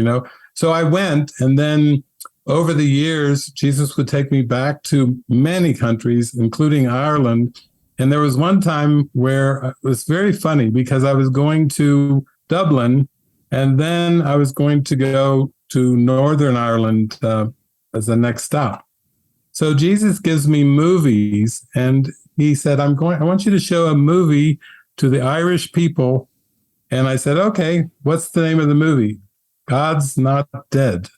So I went, and then over the years, Jesus would take me back to many countries, including Ireland. And there was one time where it was very funny because I was going to Dublin, and then I was going to go to Northern Ireland as the next stop. So Jesus gives me movies, and he said, I want you to show a movie to the Irish people. And I said, okay, what's the name of the movie? God's Not Dead.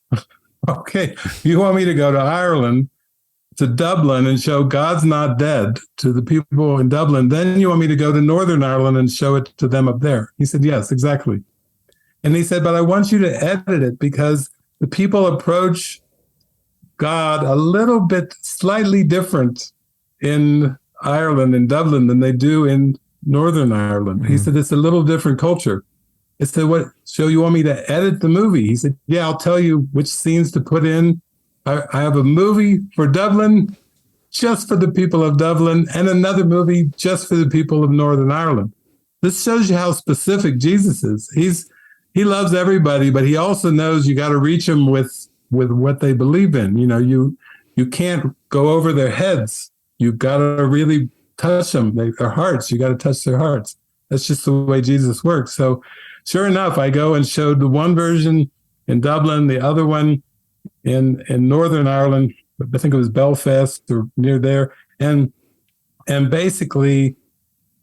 Okay, you want me to go to Ireland, to Dublin, and show God's Not Dead to the people in Dublin. Then you want me to go to Northern Ireland and show it to them up there. He said, yes, exactly. And he said, but I want you to edit it because the people approach God a little bit slightly different in Ireland, in Dublin, than they do in Northern Ireland. Mm-hmm. He said, it's a little different culture. I said, what? So you want me to edit the movie? He said, yeah, I'll tell you which scenes to put in. I have a movie for Dublin, just for the people of Dublin, and another movie just for the people of Northern Ireland. This shows you how specific Jesus is. He loves everybody, but he also knows you got to reach them with what they believe in. You can't go over their heads. You got to really touch them, their hearts. You got to touch their hearts. That's just the way Jesus works. So sure enough, I go and showed the one version in Dublin, the other one in Northern Ireland. I think it was Belfast or near there, and basically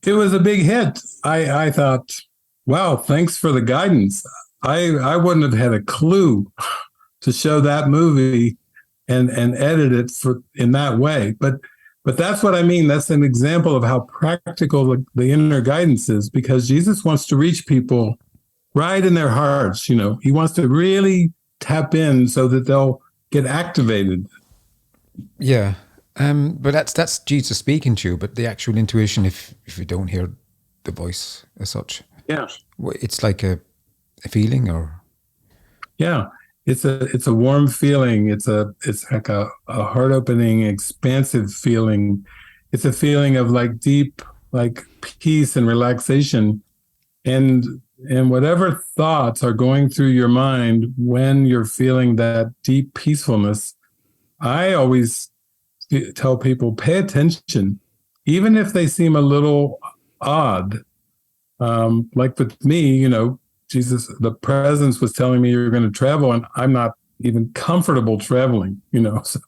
it was a big hit. I thought, wow, thanks for the guidance. I wouldn't have had a clue to show that movie and edit it in that way. But that's what I mean. That's an example of how practical the inner guidance is, because Jesus wants to reach people right in their hearts. He wants to really tap in so that they'll get activated. Yeah. But that's Jesus speaking to you, but the actual intuition, if you don't hear the voice as such. Yeah. It's like a feeling, or? Yeah. It's a warm feeling. It's like a heart opening, expansive feeling. It's a feeling of like deep, like peace and relaxation. And whatever thoughts are going through your mind when you're feeling that deep peacefulness, I always tell people, pay attention, even if they seem a little odd. Like with me, Jesus, the presence was telling me you're going to travel, and I'm not even comfortable traveling, So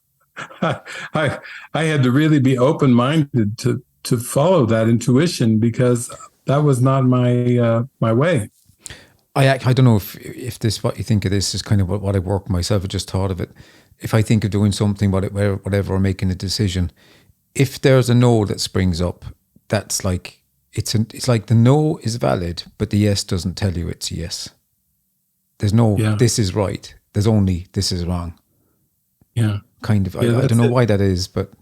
I had to really be open-minded to follow that intuition, because that was not my way. I don't know if this, what you think of this is kind of what I work myself. I just thought of it. If I think of doing something, whatever, or making a decision, if there's a no that springs up, that's like, it's like the no is valid, but the yes doesn't tell you it's yes. There's no, this is right. There's only, this is wrong. Yeah. Kind of. I don't know why that is, but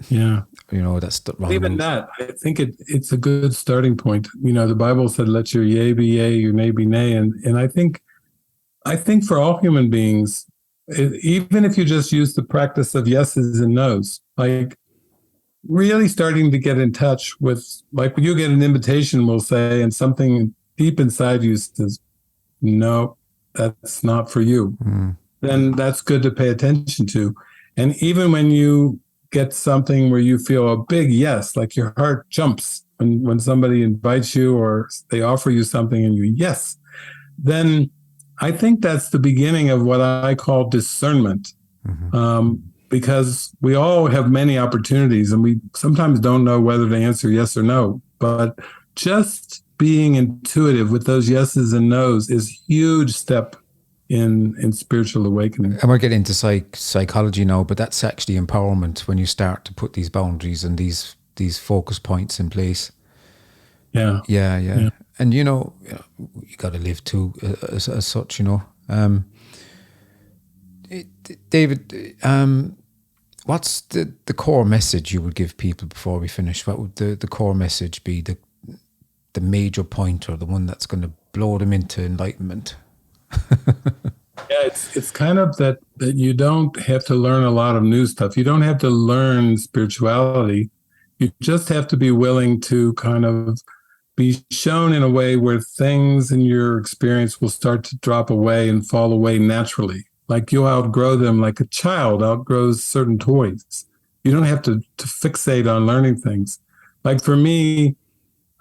yeah, that's the wrong. Even that, I think it's a good starting point. The Bible said, let your yea be yea, your nay be nay. And I think for all human beings, even if you just use the practice of yeses and nos, like really starting to get in touch with, like when you get an invitation, we'll say, and something deep inside you says, no, that's not for you, then that's good to pay attention to. And even when you get something where you feel a big yes, like your heart jumps when somebody invites you or they offer you something and you yes, then I think that's the beginning of what I call discernment. Because we all have many opportunities and we sometimes don't know whether to answer yes or no. But just being intuitive with those yeses and nos is a huge step in spiritual awakening. And we're getting into psychology now, but that's actually empowerment when you start to put these boundaries and these focus points in place. Yeah. And you got to live too as such. David, what's the core message you would give people before we finish? What would the core message be? The major point, or the one that's going to blow them into enlightenment? Yeah, it's kind of that you don't have to learn a lot of new stuff. You don't have to learn spirituality. You just have to be willing to kind of be shown in a way where things in your experience will start to drop away and fall away naturally. Like you'll outgrow them like a child outgrows certain toys. You don't have to fixate on learning things. Like for me,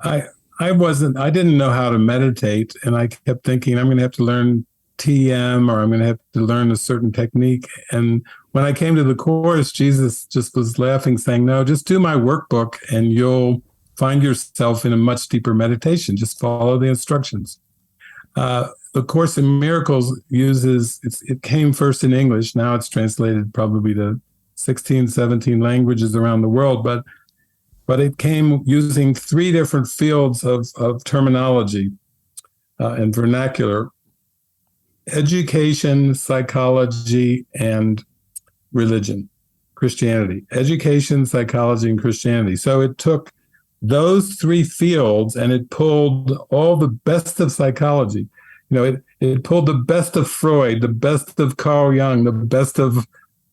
I didn't know how to meditate, and I kept thinking I'm going to have to learn TM, or I'm going to have to learn a certain technique. And when I came to the Course, Jesus just was laughing, saying, no, just do my workbook and you'll find yourself in a much deeper meditation. Just follow the instructions. The Course in Miracles it came first in English. Now it's translated probably to 16, 17 languages around the world, but it came using 3 different fields of terminology and vernacular: education, psychology, and religion, Christianity. Education, psychology, and Christianity. So it took those 3 fields and it pulled all the best of psychology. It pulled the best of Freud, the best of Carl Jung, the best of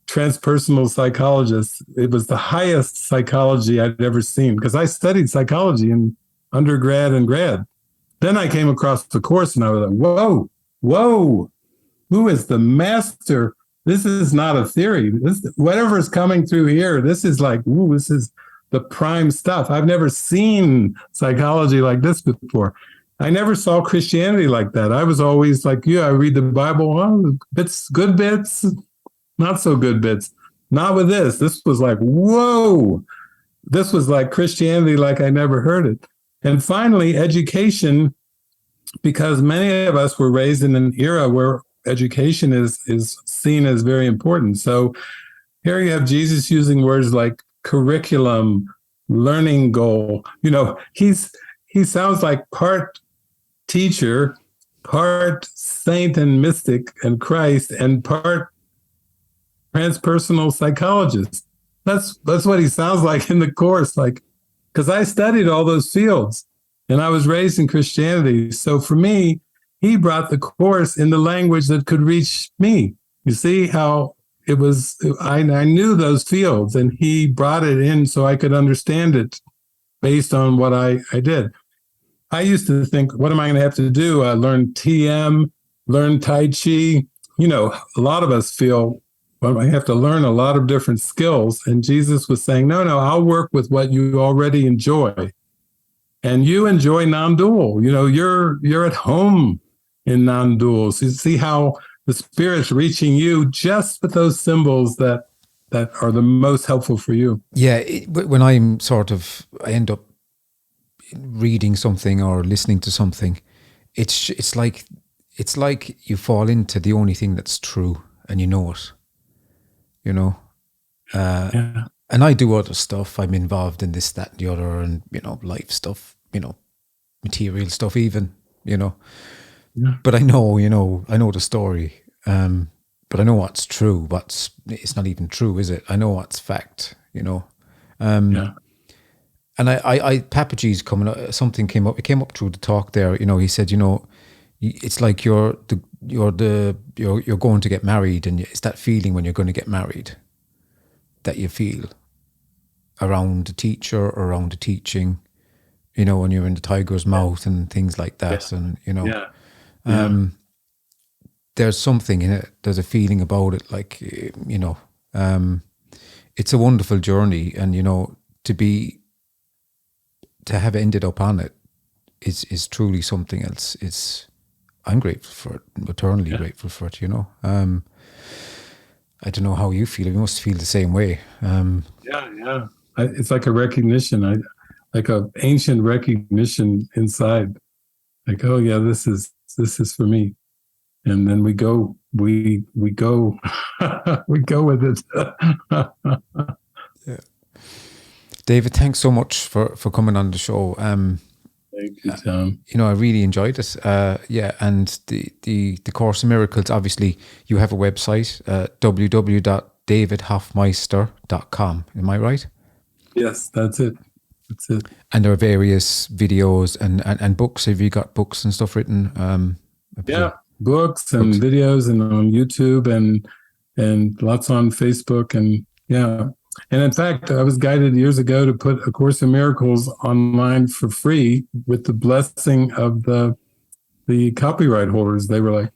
transpersonal psychologists. It was the highest psychology I'd ever seen, because I studied psychology in undergrad and grad. Then I came across the Course and I was like, whoa, who is the master? This is not a theory. Whatever's coming through here, this is like, this is the prime stuff. I've never seen psychology like this before. I never saw Christianity like that. I was always like, yeah, I read the Bible, oh, bits, good bits, not so good bits. Not with this. This was like, whoa. This was like Christianity like I never heard it. And finally, education, because many of us were raised in an era where education is seen as very important. So here you have Jesus using words like curriculum, learning goal. He sounds like part teacher, part saint and mystic and Christ, and part transpersonal psychologist. That's what he sounds like in the course. Like, because I studied all those fields and I was raised in Christianity. So for me, he brought the course in the language that could reach me. You see how it was, I knew those fields and he brought it in so I could understand it based on what I did. I used to think, what am I going to have to do? Learn TM, learn Tai Chi. A lot of us feel, well, I have to learn a lot of different skills. And Jesus was saying, no, I'll work with what you already enjoy. And you enjoy non-dual. You're at home in non-dual. So you see how the Spirit's reaching you just with those symbols that are the most helpful for you. Yeah, when I end up reading something or listening to something, it's like you fall into the only thing that's true, and you know it. Yeah. And I do other stuff. I'm involved in this, that, and the other, and life stuff, material stuff, even. Yeah. But I know the story. But I know what's true. It's not even true, is it? I know what's fact. Yeah. And I Papaji's coming up. Something came up. It came up through the talk there. He said, it's like you're going to get married, and it's that feeling when you're going to get married that you feel around the teacher, around the teaching. When you're in the tiger's mouth and things like that, Yeah. and there's something in it. There's a feeling about it, like it's a wonderful journey, and to have ended up on it is truly something else. I'm grateful for it, eternally grateful for it. I don't know how you feel. You must feel the same way. Yeah. It's like a recognition, like an ancient recognition inside. Like, oh yeah, this is for me. And then we go we go with it. Yeah. David, thanks so much for coming on the show. Thank you, Tom. I really enjoyed it. And the Course in Miracles, obviously, you have a website, www.davidhoffmeister.com. Am I right? Yes, that's it. And there are various videos and books. Have you got books and stuff written? Books and videos, and on YouTube and lots on Facebook, and yeah. And in fact, I was guided years ago to put A Course in Miracles online for free with the blessing of the copyright holders. They were like,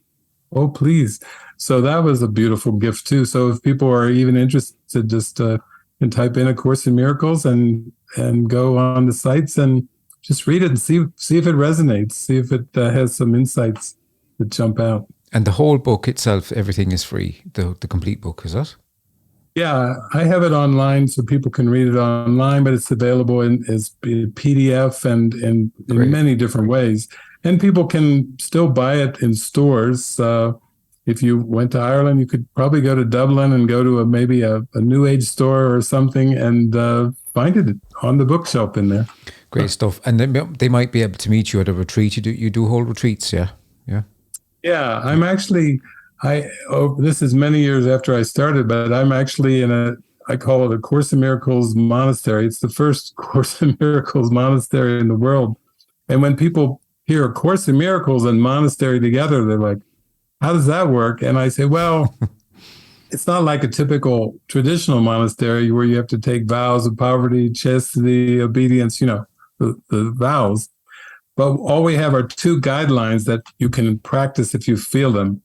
oh, please. So that was a beautiful gift too. So if people are even interested, just can type in A Course in Miracles and go on the sites and just read it and see if it resonates, see if it has some insights that jump out. And the whole book itself, everything is free, the complete book, is it? Yeah, I have it online so people can read it online, but it's available as PDF and in many different ways. And people can still buy it in stores. If you went to Ireland, you could probably go to Dublin and go to maybe a New Age store or something and find it on the bookshelf in there. Great stuff. And they might be able to meet you at a retreat. You do hold retreats, yeah? Yeah, I'm actually... this is many years after I started, but I'm actually I call it a Course in Miracles monastery. It's the first Course in Miracles monastery in the world. And when people hear A Course in Miracles and monastery together, they're like, how does that work? And I say, well, it's not like a typical traditional monastery where you have to take vows of poverty, chastity, obedience, the vows. But all we have are two guidelines that you can practice if you feel them.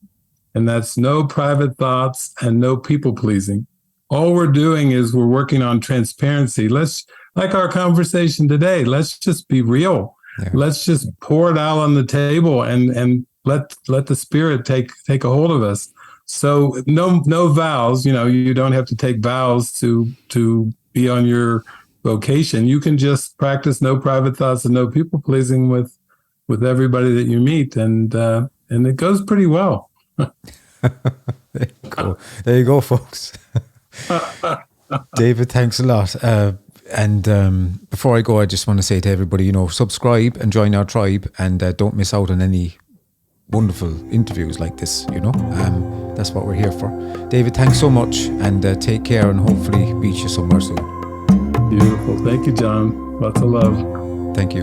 And that's no private thoughts and no people pleasing. All we're doing is we're working on transparency. Like our conversation today, let's just be real. Yeah. Let's just pour it out on the table and let the Spirit take a hold of us. So no vows. You don't have to take vows to be on your vocation. You can just practice no private thoughts and no people pleasing with everybody that you meet, and it goes pretty well. There you go, folks. David, thanks a lot. And before I go, I just want to say to everybody, subscribe and join our tribe, and don't miss out on any wonderful interviews like this. That's what we're here for. David, thanks so much, and take care, and hopefully meet you somewhere soon. Beautiful. Thank you, John. Lots of love. Thank you.